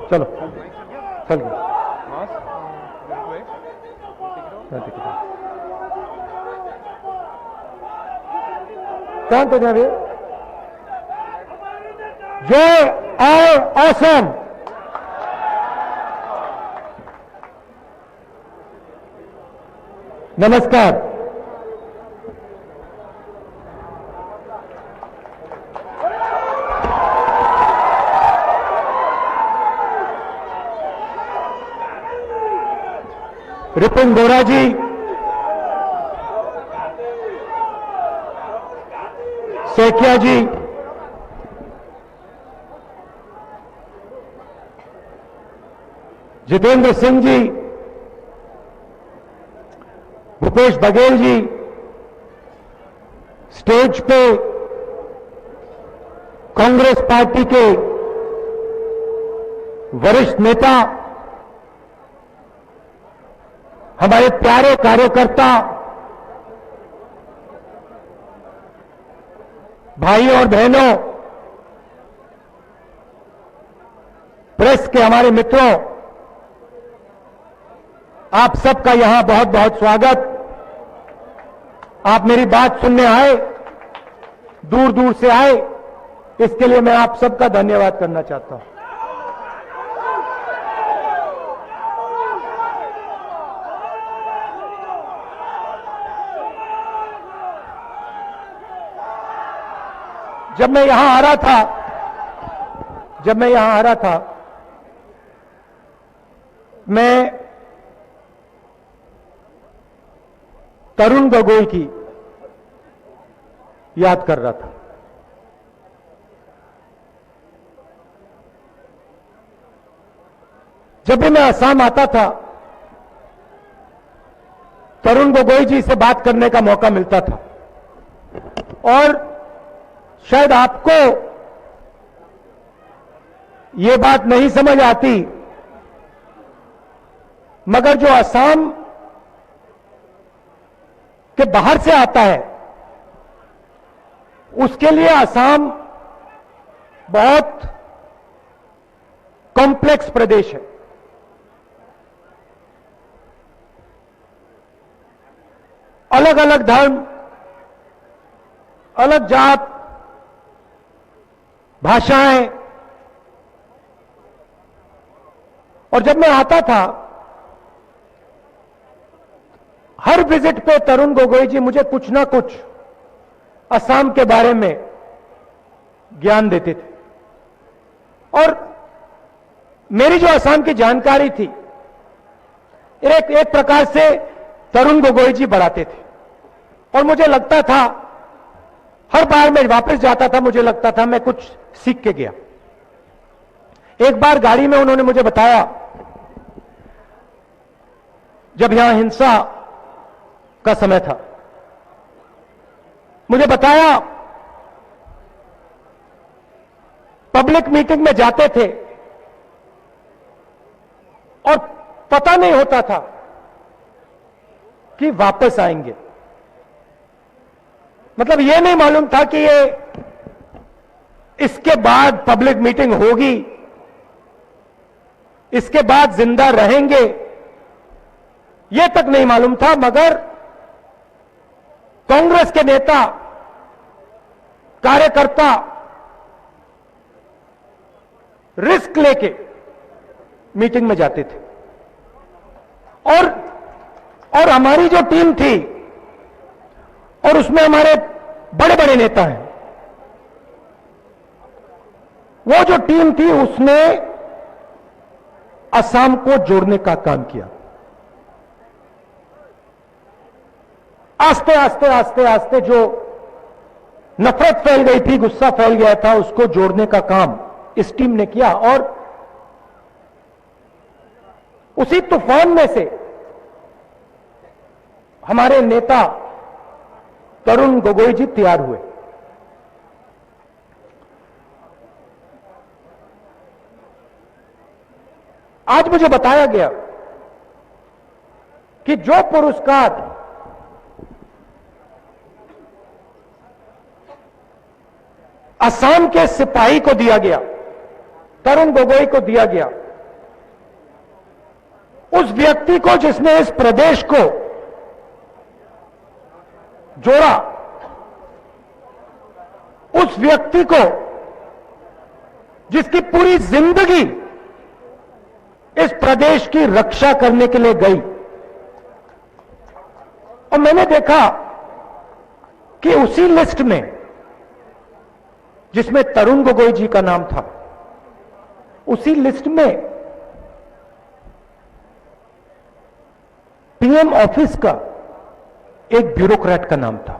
चलो चल शांत हो जाइए। जय और असम। नमस्कार। रिपुन बोरा जी, सेकिया जी, जितेंद्र सिंह जी, भूपेश बघेल जी, स्टेज पे कांग्रेस पार्टी के वरिष्ठ नेता, हमारे प्यारे कार्यकर्ता, भाइयों और बहनों, प्रेस के हमारे मित्रों, आप सबका यहां बहुत बहुत स्वागत। आप मेरी बात सुनने आए, दूर दूर से आए, इसके लिए मैं आप सबका धन्यवाद करना चाहता हूं। जब मैं यहां आ रहा था, मैं तरुण गोगोई की याद कर रहा था। जब भी मैं असम आता था, तरुण गोगोई जी से बात करने का मौका मिलता था, और शायद आपको ये बात नहीं समझ आती मगर जो असम के बाहर से आता है उसके लिए असम बहुत कॉम्प्लेक्स प्रदेश है। अलग अलग धर्म, अलग जात, भाषाएं, और जब मैं आता था हर विजिट पे तरुण गोगोई जी मुझे कुछ ना कुछ असम के बारे में ज्ञान देते थे और मेरी जो असम की जानकारी थी एक प्रकार से तरुण गोगोई जी बढ़ाते थे और मुझे लगता था हर बार मैं वापस जाता था मुझे लगता था मैं कुछ सीख के गया। एक बार गाड़ी में उन्होंने मुझे बताया, जब यहां हिंसा का समय था, मुझे बताया पब्लिक मीटिंग में जाते थे और पता नहीं होता था कि वापस आएंगे। मतलब यह नहीं मालूम था कि ये इसके बाद पब्लिक मीटिंग होगी, इसके बाद जिंदा रहेंगे, यह तक नहीं मालूम था। मगर कांग्रेस के नेता, कार्यकर्ता रिस्क लेके मीटिंग में जाते थे और हमारी जो टीम थी और उसमें हमारे बड़े बड़े नेता हैं, वो जो टीम थी उसने असम को जोड़ने का काम किया। आस्ते आस्ते आस्ते आस्ते जो नफरत फैल गई थी, गुस्सा फैल गया था, उसको जोड़ने का काम इस टीम ने किया और उसी तूफान में से हमारे नेता तरुण गोगोई जी तैयार हुए। आज मुझे बताया गया कि जो पुरस्कार असम के सिपाही को दिया गया, तरुण गोगोई को दिया गया, उस व्यक्ति को जिसने इस प्रदेश को जोड़ा, उस व्यक्ति को जिसकी पूरी जिंदगी इस प्रदेश की रक्षा करने के लिए गई। और मैंने देखा कि उसी लिस्ट में जिसमें तरुण गोगोई जी का नाम था, उसी लिस्ट में पीएम ऑफिस का एक ब्यूरोक्रेट का नाम था।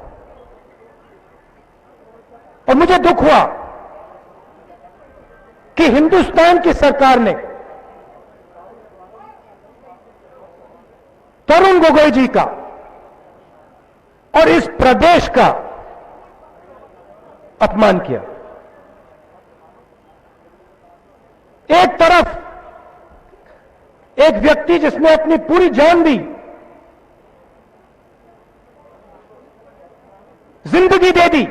और मुझे दुख हुआ कि हिंदुस्तान की सरकार ने तरुण गोगोई जी का और इस प्रदेश का अपमान किया। एक तरफ एक व्यक्ति जिसने अपनी पूरी जान दी, जिंदगी दे दी,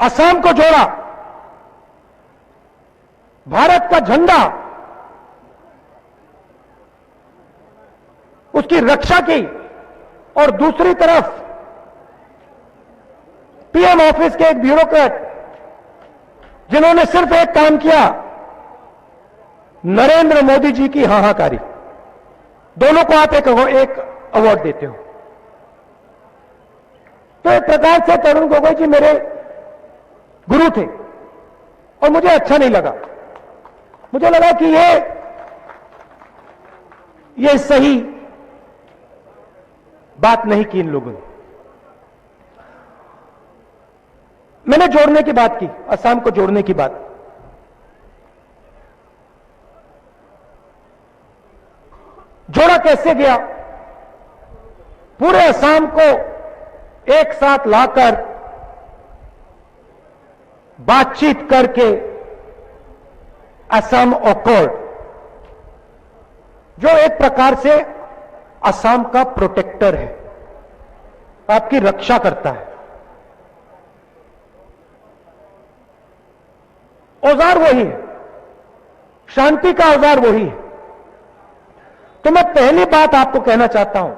असम को जोड़ा, भारत का झंडा, उसकी रक्षा की, और दूसरी तरफ पीएम ऑफिस के एक ब्यूरोक्रेट जिन्होंने सिर्फ एक काम किया, नरेंद्र मोदी जी की हाहाकारी। दोनों को आप एक अवार्ड देते हो। तो एक प्रकार से तरुण गोगोई जी मेरे गुरु थे और मुझे अच्छा नहीं लगा। मुझे लगा कि ये सही बात नहीं की इन लोगों ने। मैंने जोड़ने की बात की, असम को जोड़ने की बात। जोड़ा कैसे गया? पूरे असम को एक साथ लाकर बातचीत करके असम अकॉर्ड जो एक प्रकार से असम का प्रोटेक्टर है, आपकी रक्षा करता है। औजार वही है, शांति का औजार वही है। तो मैं पहली बात आपको कहना चाहता हूं,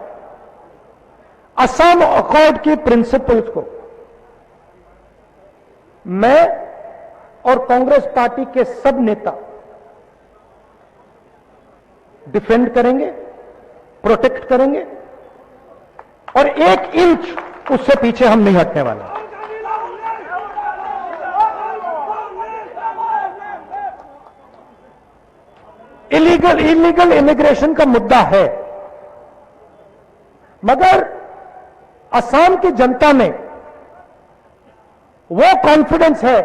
असम अकॉर्ड की प्रिंसिपल्स को मैं और कांग्रेस पार्टी के सब नेता डिफेंड करेंगे, प्रोटेक्ट करेंगे और 1 इंच उससे पीछे हम नहीं हटने वाले। इलीगल इमिग्रेशन का मुद्दा है, मगर असम की जनता में वो कॉन्फिडेंस है,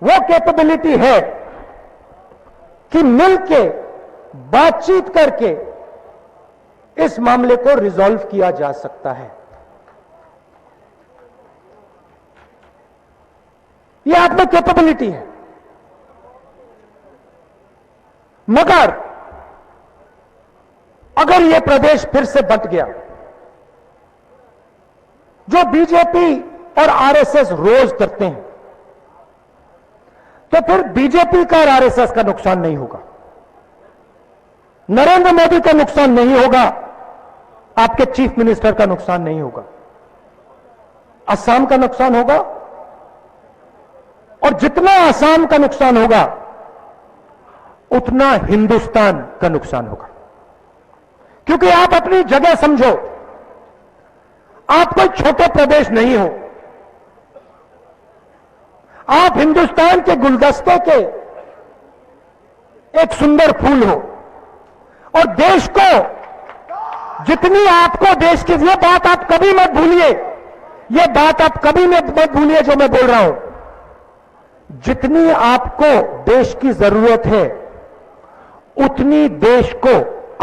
वो कैपेबिलिटी है कि मिलके बातचीत करके इस मामले को रिजॉल्व किया जा सकता है। यह आप में कैपेबिलिटी है। मगर अगर यह प्रदेश फिर से बंट गया, जो बीजेपी और आरएसएस रोज करते हैं, तो फिर बीजेपी का और आरएसएस का नुकसान नहीं होगा, नरेंद्र मोदी का नुकसान नहीं होगा, आपके चीफ मिनिस्टर का नुकसान नहीं होगा, असम का नुकसान होगा। और जितना असम का नुकसान होगा उतना हिंदुस्तान का नुकसान होगा। क्योंकि आप अपनी जगह समझो, आप कोई छोटे प्रदेश नहीं हो, आप हिंदुस्तान के गुलदस्ते के एक सुंदर फूल हो। और देश को जितनी आपको देश की, ये बात आप कभी मत भूलिए, ये बात आप कभी मत भूलिए जो मैं बोल रहा हूं, जितनी आपको देश की जरूरत है उतनी देश को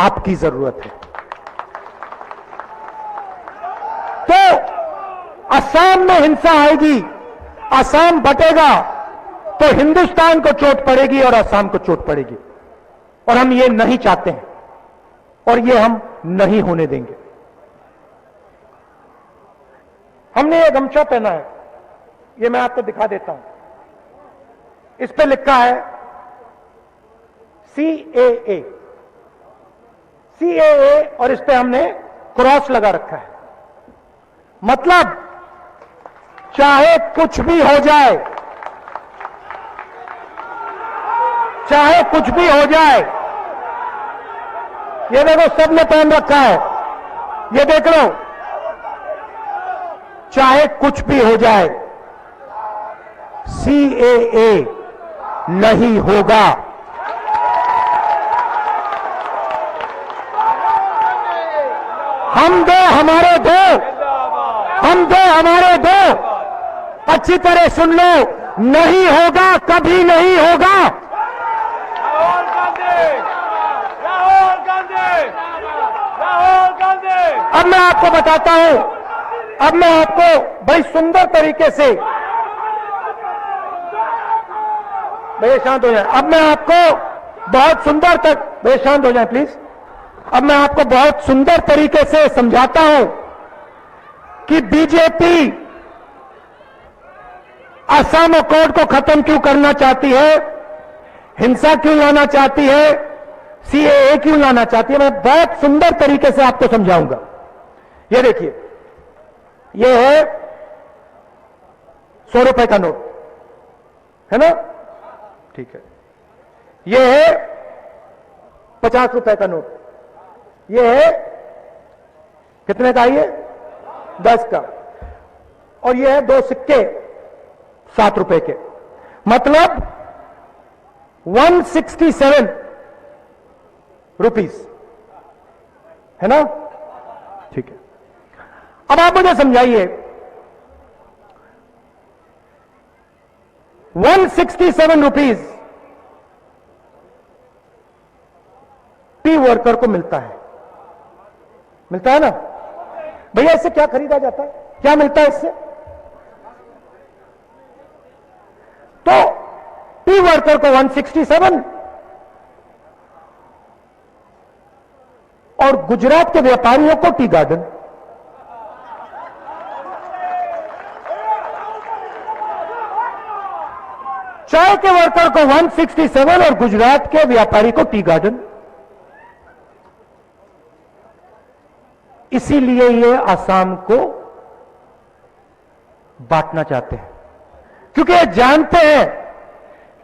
आपकी जरूरत है। तो असम में हिंसा आएगी, असम बटेगा तो हिंदुस्तान को चोट पड़ेगी और असम को चोट पड़ेगी, और हम ये नहीं चाहते हैं और ये हम नहीं होने देंगे। हमने ये गमछा पहना है, ये मैं आपको दिखा देता हूं। इस पे लिखा है CAA, CAA, और इस पे हमने क्रॉस लगा रखा है। मतलब चाहे कुछ भी हो जाए, चाहे कुछ भी हो जाए, ये देखो सबने पहन रखा है, ये देख लो, चाहे कुछ भी हो जाए CAA नहीं होगा। हम दो हमारे दो, हम दो हमारे दो, अच्छी तरह सुन लो, नहीं होगा, कभी नहीं होगा। राहुल गांधी, राहुल गांधी, राहुल गांधी। अब मैं आपको बताता हूं, अब मैं आपको बड़ी सुंदर तरीके से, भैया शांत हो जाए, अब मैं आपको बहुत सुंदर तक, भैया शांत हो जाए प्लीज। अब मैं आपको बहुत सुंदर तरीके से समझाता हूं कि बीजेपी असम अकॉर्ड को खत्म क्यों करना चाहती है, हिंसा क्यों लाना चाहती है, CAA क्यों लाना चाहती है। मैं बहुत सुंदर तरीके से आपको समझाऊंगा। ये देखिए, ये है 100 रुपए का नोट, है ना, ठीक है। ये है 50 रुपए का नोट, ये है कितने का, ये 10 का, और ये है 2 सिक्के 7 रुपए के, मतलब 167 रुपीस, है ना, ठीक है। अब आप मुझे समझाइए, 167 रुपीस टी वर्कर को मिलता है, मिलता है ना भैया। इससे क्या खरीदा जाता है, क्या मिलता है इससे? तो टी वर्कर को 167 और गुजरात के व्यापारियों को टी गार्डन। चाय के वर्कर को 167 और गुजरात के व्यापारी को टी गार्डन। इसीलिए ये असम को बांटना चाहते हैं, क्योंकि ये जानते हैं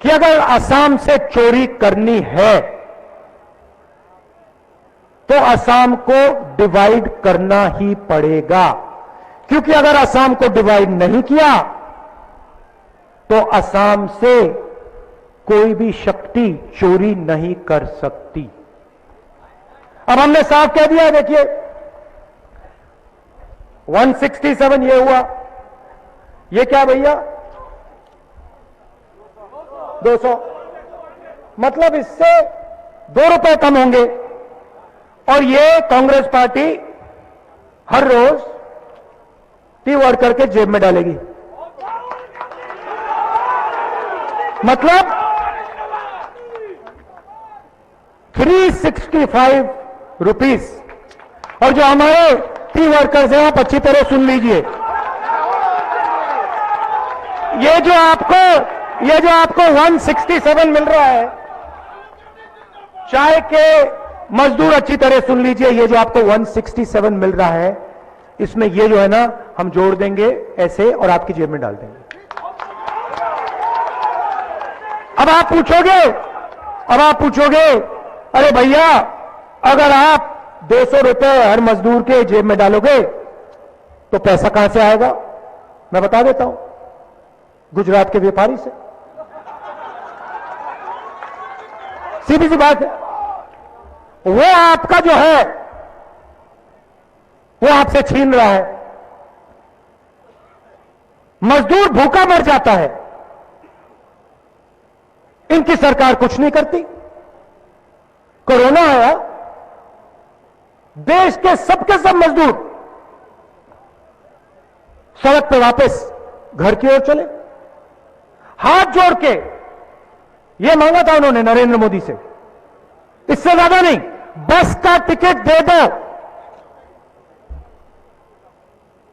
कि अगर असम से चोरी करनी है तो असम को डिवाइड करना ही पड़ेगा, क्योंकि अगर असम को डिवाइड नहीं किया तो असम से कोई भी शक्ति चोरी नहीं कर सकती। अब हमने साफ कह दिया, देखिए 167 ये हुआ, ये क्या भैया 200, मतलब इससे 2 रुपए कम होंगे, और ये कांग्रेस पार्टी हर रोज टी वर्कर के जेब में डालेगी। मतलब 365 रुपीस। और जो हमारे टी वर्कर्स हैं आप अच्छी तरह सुन लीजिए, ये जो आपको 167 मिल रहा है चाय के मजदूर, अच्छी तरह सुन लीजिए, ये जो आपको 167 मिल रहा है इसमें ये जो है ना हम जोड़ देंगे ऐसे और आपकी जेब में डाल देंगे। अब आप पूछोगे अरे भैया अगर आप 200 रुपए हर मजदूर के जेब में डालोगे तो पैसा कहां से आएगा? मैं बता देता हूं, गुजरात के व्यापारी से। सीधी सी बात है, वो आपका जो है वो आपसे छीन रहा है। मजदूर भूखा मर जाता है, इनकी सरकार कुछ नहीं करती। कोरोना आया, देश के सबके सब मजदूर सड़क पे वापस घर की ओर चले। हाथ जोड़ के यह मांगा था उन्होंने नरेंद्र मोदी से, इससे ज्यादा नहीं, बस का टिकट दे दो।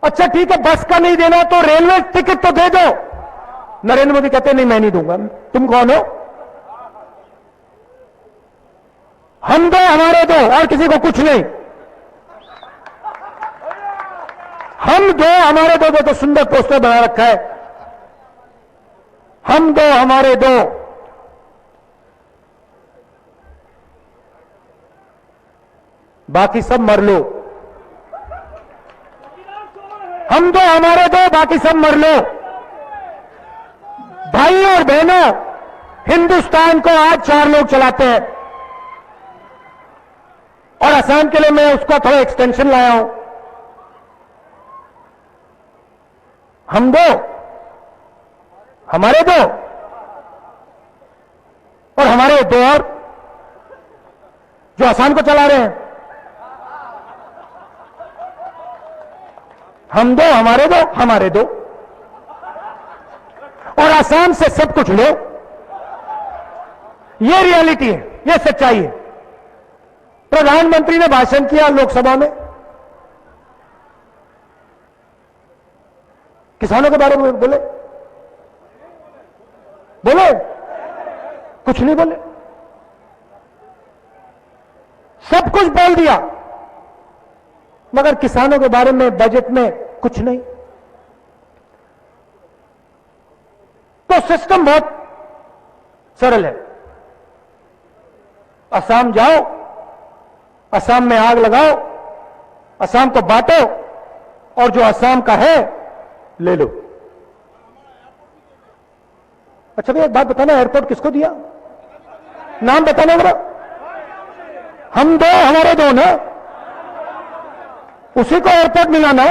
अच्छा ठीक है, बस का नहीं देना तो रेलवे टिकट तो दे दो। नरेंद्र मोदी कहते नहीं मैं नहीं दूंगा। तुम कौन हो? हम दो हमारे दो, और किसी को कुछ नहीं। हम दो हमारे दो, तो सुंदर पोस्टर बना रखा है, हम दो हमारे दो। बाकी सब मर लो। हम दो हमारे दो, बाकी सब मर लो। भाई और बहनों, हिंदुस्तान को आज 4 लोग चलाते हैं, और असम के लिए मैं उसका थोड़ा एक्सटेंशन लाया हूं। हम दो हमारे दो, और हमारे दो और जो असम को चला रहे हैं। हम दो हमारे दो, और असम से सब कुछ लो। यह रियलिटी है, यह सच्चाई है। प्रधानमंत्री ने भाषण किया लोकसभा में, किसानों के बारे में बोले कुछ नहीं बोले, सब कुछ बोल दिया, मगर किसानों के बारे में बजट में कुछ नहीं। तो सिस्टम बहुत सरल है। असम जाओ, असम में आग लगाओ, असम को बांटो, और जो असम का है ले लो। अच्छा भैया एक बात बताना, एयरपोर्ट किसको दिया? नाम बताना मेरा। हम दो हमारे दो ना, उसी को एयरपोर्ट मिला ना।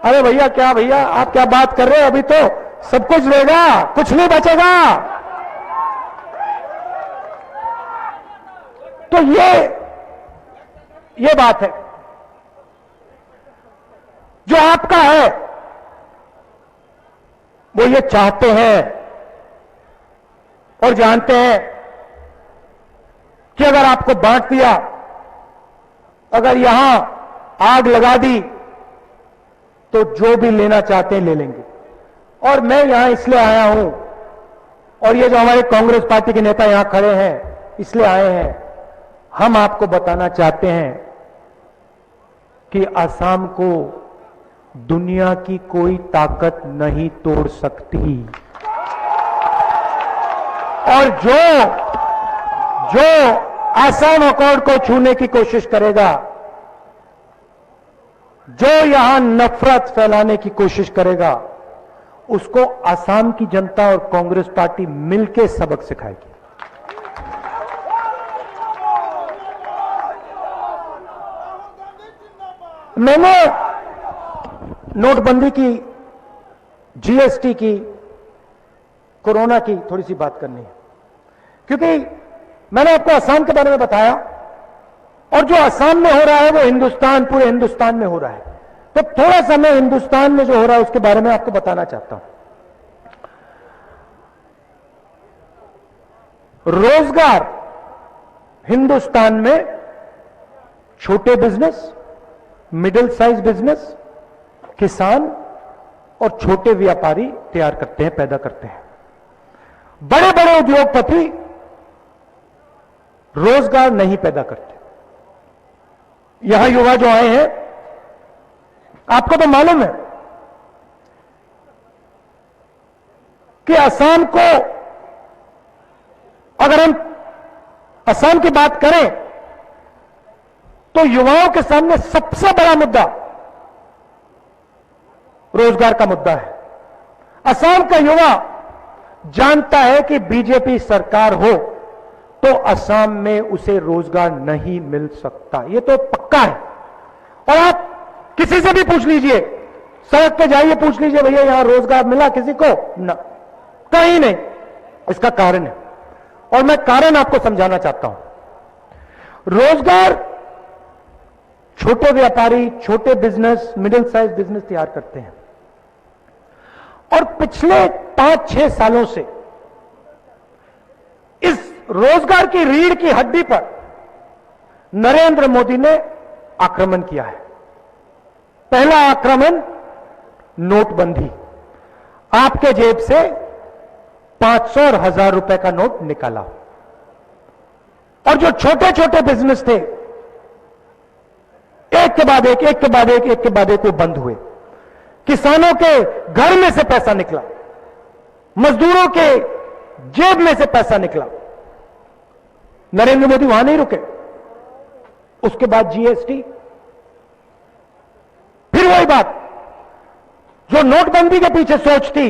अरे भैया क्या भैया आप क्या बात कर रहे हो? अभी तो सब कुछ लेगा, कुछ नहीं बचेगा। तो ये बात है, जो आपका है वो ये चाहते हैं और जानते हैं कि अगर आपको बांट दिया, अगर यहां आग लगा दी, तो जो भी लेना चाहते हैं ले लेंगे। और मैं यहां इसलिए आया हूं, और ये जो हमारे कांग्रेस पार्टी के नेता यहां खड़े हैं इसलिए आए हैं, हम आपको बताना चाहते हैं कि असम को दुनिया की कोई ताकत नहीं तोड़ सकती। और जो असम अकॉर्ड को छूने की कोशिश करेगा, जो यहां नफरत फैलाने की कोशिश करेगा, उसको असम की जनता और कांग्रेस पार्टी मिलकर सबक सिखाएगी। मैंने नोटबंदी की, जीएसटी की, कोरोना की थोड़ी सी बात करनी है, क्योंकि मैंने आपको असम के बारे में बताया, और जो असम में हो रहा है वो हिंदुस्तान, पूरे हिंदुस्तान में हो रहा है। तो थोड़ा सा मैं हिंदुस्तान में जो हो रहा है उसके बारे में आपको बताना चाहता हूं। रोजगार हिंदुस्तान में छोटे बिजनेस, मिडिल साइज बिजनेस, किसान और छोटे व्यापारी तैयार करते हैं, पैदा करते हैं। बड़े बड़े उद्योगपति रोजगार नहीं पैदा करते। यहां युवा जो आए हैं, आपको तो मालूम है कि असम को, अगर हम असम की बात करें तो युवाओं के सामने सबसे बड़ा मुद्दा रोजगार का मुद्दा है। असम का युवा जानता है कि बीजेपी सरकार हो तो असम में उसे रोजगार नहीं मिल सकता, यह तो पक्का है। और आप किसी से भी पूछ लीजिए, सड़क पे जाइए, पूछ लीजिए भैया यहां रोजगार मिला किसी को? ना, कहीं नहीं। इसका कारण है, और मैं कारण आपको समझाना चाहता हूं। रोजगार छोटे व्यापारी, छोटे बिजनेस, मिडिल साइज बिजनेस तैयार करते हैं। और पिछले 5-6 सालों से इस रोजगार की रीढ़ की हड्डी पर नरेंद्र मोदी ने आक्रमण किया है। पहला आक्रमण नोटबंदी, आपके जेब से 500 और 1000 रुपए का नोट निकाला, और जो छोटे छोटे बिजनेस थे एक के बाद एक, एक के बाद एक, एक के बाद एक वो बंद हुए। किसानों के घर में से पैसा निकला, मजदूरों के जेब में से पैसा निकला। नरेंद्र मोदी वहां नहीं रुके, उसके बाद जीएसटी, फिर वही बात जो नोटबंदी के पीछे सोच थी,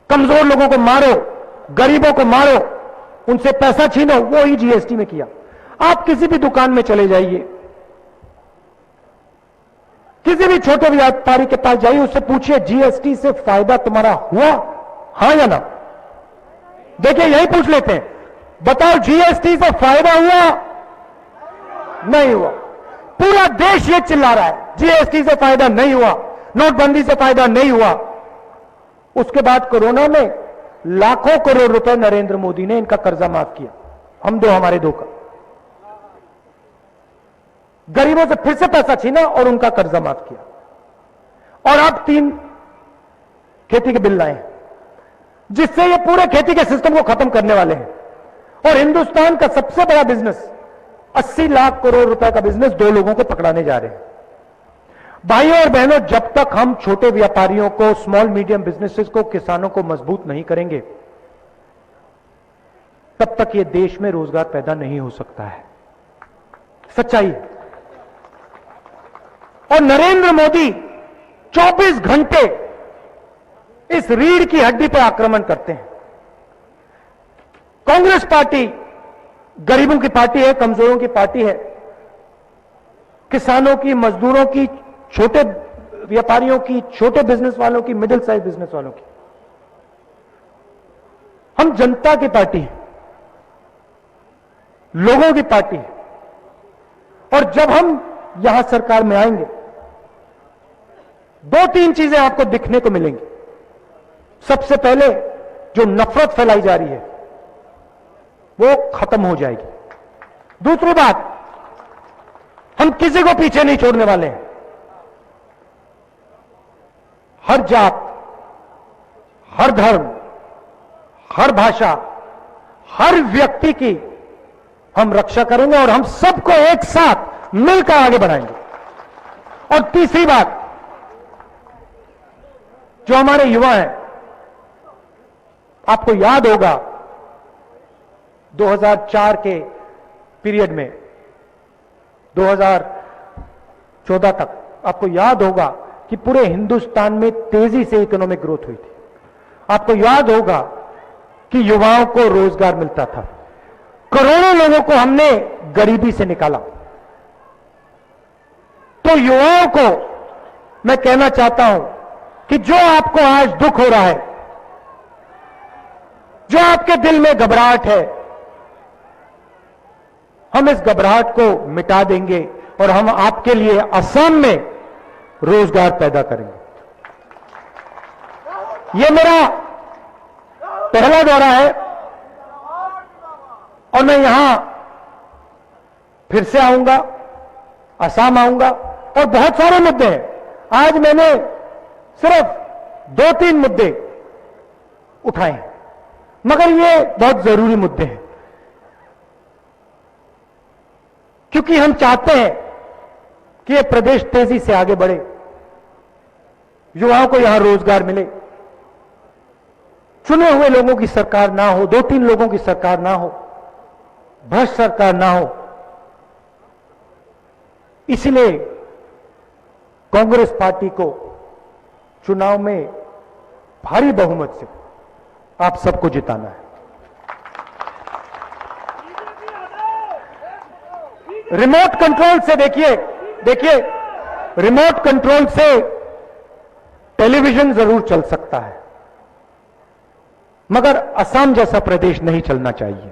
कमजोर लोगों को मारो, गरीबों को मारो, उनसे पैसा छीनो, वो ही जीएसटी में किया। आप किसी भी दुकान में चले जाइए, किसी भी छोटे व्यापारी के पास जाइए, उससे पूछिए जीएसटी से फायदा तुम्हारा हुआ, हां या ना? देखिए यही पूछ लेते हैं, बताओ जीएसटी से फायदा हुआ? नहीं हुआ। पूरा देश ये चिल्ला रहा है जीएसटी से फायदा नहीं हुआ, नोटबंदी से फायदा नहीं हुआ। उसके बाद कोरोना में लाखों करोड़ रुपए नरेंद्र मोदी ने इनका कर्जा माफ किया, हम दो हमारे दो का। गरीबों से फिर से पैसा छीना और उनका कर्जा माफ किया। और अब 3 खेती के बिल लाए जिससे ये पूरे खेती के सिस्टम को खत्म करने वाले हैं। और हिंदुस्तान का सबसे बड़ा बिजनेस, 80 लाख करोड़ रुपए का बिजनेस, 2 लोगों को पकड़ाने जा रहे हैं। भाइयों और बहनों, जब तक हम छोटे व्यापारियों को, स्मॉल मीडियम बिजनेसेस को, किसानों को मजबूत नहीं करेंगे, तब तक ये देश में रोजगार पैदा नहीं हो सकता है। सच्चाई। और नरेंद्र मोदी 24 घंटे इस रीढ़ की हड्डी पर आक्रमण करते हैं। कांग्रेस पार्टी गरीबों की पार्टी है, कमजोरों की पार्टी है, किसानों की, मजदूरों की, छोटे व्यापारियों की, छोटे बिजनेस वालों की, मिडिल साइज बिजनेस वालों की। हम जनता की पार्टी है, लोगों की पार्टी है। और जब हम यहां सरकार में आएंगे, 2-3 चीजें आपको दिखने को मिलेंगी। सबसे पहले जो नफरत फैलाई जा रही है वो खत्म हो जाएगी। दूसरी बात, हम किसी को पीछे नहीं छोड़ने वाले हैं। हर जात, हर धर्म, हर भाषा, हर व्यक्ति की हम रक्षा करेंगे और हम सबको एक साथ मिलकर आगे बढ़ाएंगे। और तीसरी बात, जो हमारे युवा हैं, आपको याद होगा 2004 के पीरियड में 2014 तक आपको याद होगा कि पूरे हिंदुस्तान में तेजी से इकोनॉमिक ग्रोथ हुई थी। आपको याद होगा कि युवाओं को रोजगार मिलता था, करोड़ों लोगों को हमने गरीबी से निकाला। तो युवाओं को मैं कहना चाहता हूं कि जो आपको आज दुख हो रहा है, जो आपके दिल में घबराहट है, हम इस घबराहट को मिटा देंगे और हम आपके लिए असम में रोजगार पैदा करेंगे। यह मेरा पहला दौरा है और मैं यहां फिर से आऊंगा, असम आऊंगा और बहुत सारे मुद्दे हैं। आज मैंने सिर्फ 2-3 मुद्दे उठाए हैं, मगर ये बहुत जरूरी मुद्दे हैं, क्योंकि हम चाहते हैं कि ये प्रदेश तेजी से आगे बढ़े, युवाओं को यहां रोजगार मिले, चुने हुए लोगों की सरकार ना हो, 2-3 लोगों की सरकार ना हो, भ्रष्ट सरकार ना हो। इसलिए कांग्रेस पार्टी को चुनाव में भारी बहुमत से आप सबको जिताना है। रिमोट कंट्रोल से देखिए, रिमोट कंट्रोल से टेलीविजन जरूर चल सकता है, मगर असम जैसा प्रदेश नहीं चलना चाहिए।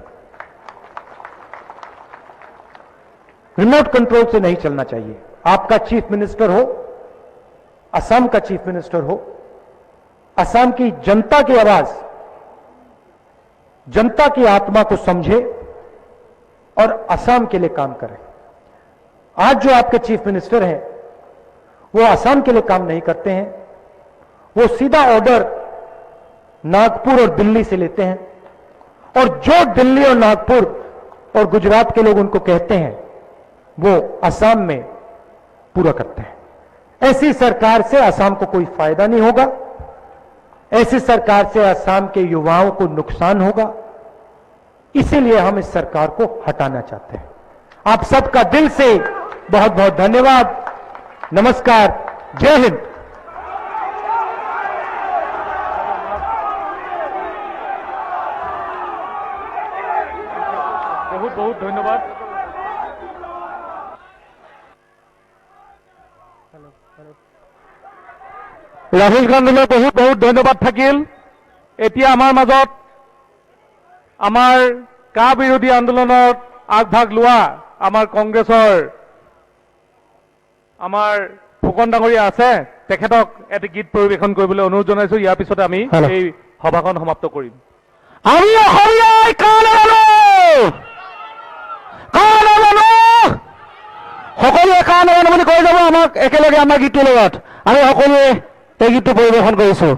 रिमोट कंट्रोल से नहीं चलना चाहिए। आपका चीफ मिनिस्टर हो, असम का चीफ मिनिस्टर हो, असम की जनता की आवाज, जनता की आत्मा को समझे और असम के लिए काम करे। आज जो आपके चीफ मिनिस्टर हैं, वो असम के लिए काम नहीं करते हैं, वो सीधा ऑर्डर नागपुर और दिल्ली से लेते हैं और जो दिल्ली और नागपुर और गुजरात के लोग उनको कहते हैं वो असम में पूरा करते हैं। ऐसी सरकार से असम को कोई फायदा नहीं होगा, ऐसी सरकार से असम के युवाओं को नुकसान होगा। इसीलिए हम इस सरकार को हटाना चाहते हैं। आप सबका दिल से बहुत बहुत धन्यवाद। नमस्कार, जय हिंद। बहुत बहुत धन्यवाद। ৰাহুল গান্ধীলৈ বহুত বহুত ধন্যবাদ থাকিল। এতিয়া আমাৰ মাজত আমাৰ কা বিৰোধী আন্দোলনত আগভাগ লোৱা আমাৰ কংগ্ৰেছৰ আমাৰ ফুকন ডাঙৰীয়া আছে, তেখেতক এটি গীত পৰিৱেশন কৰিবলৈ অনুৰোধ জনাইছো। ইয়াৰ পিছতে আমি এই সভাখন সমাপ্ত কৰিম। আমি অসমীয়াই কাণ এৰালো, সকলোৱে কাণ এৰালো বুলি কৈ যাব আমাক একেলগে আমাৰ গীতটোৰ লগত। আমি সকলোৱে এই গীতটো পৰিৱেশন কৰিছো।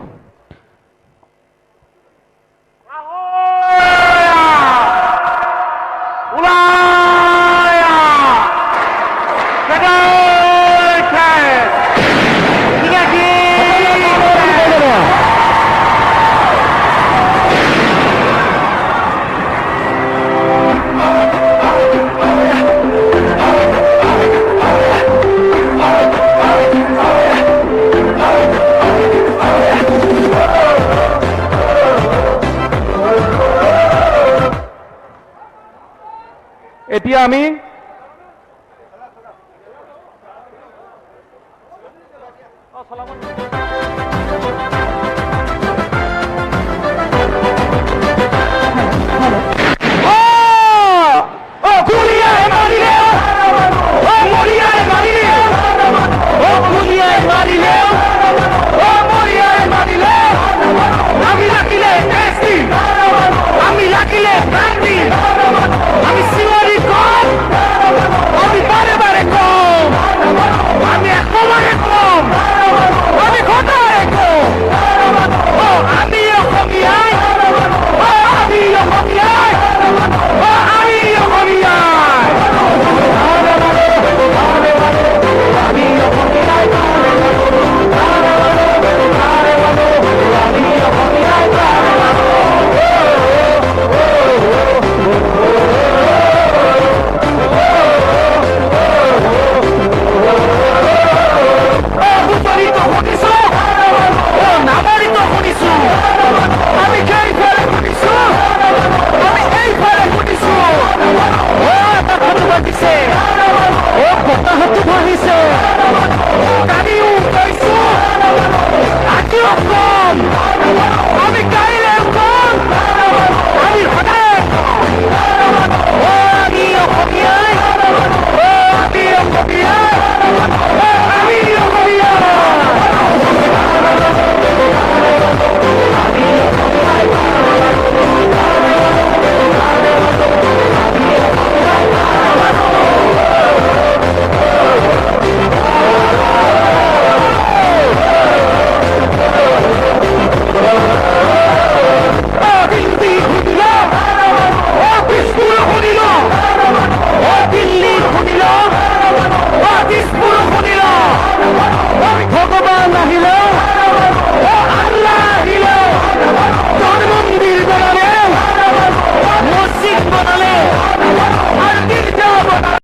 এতিয়া আমি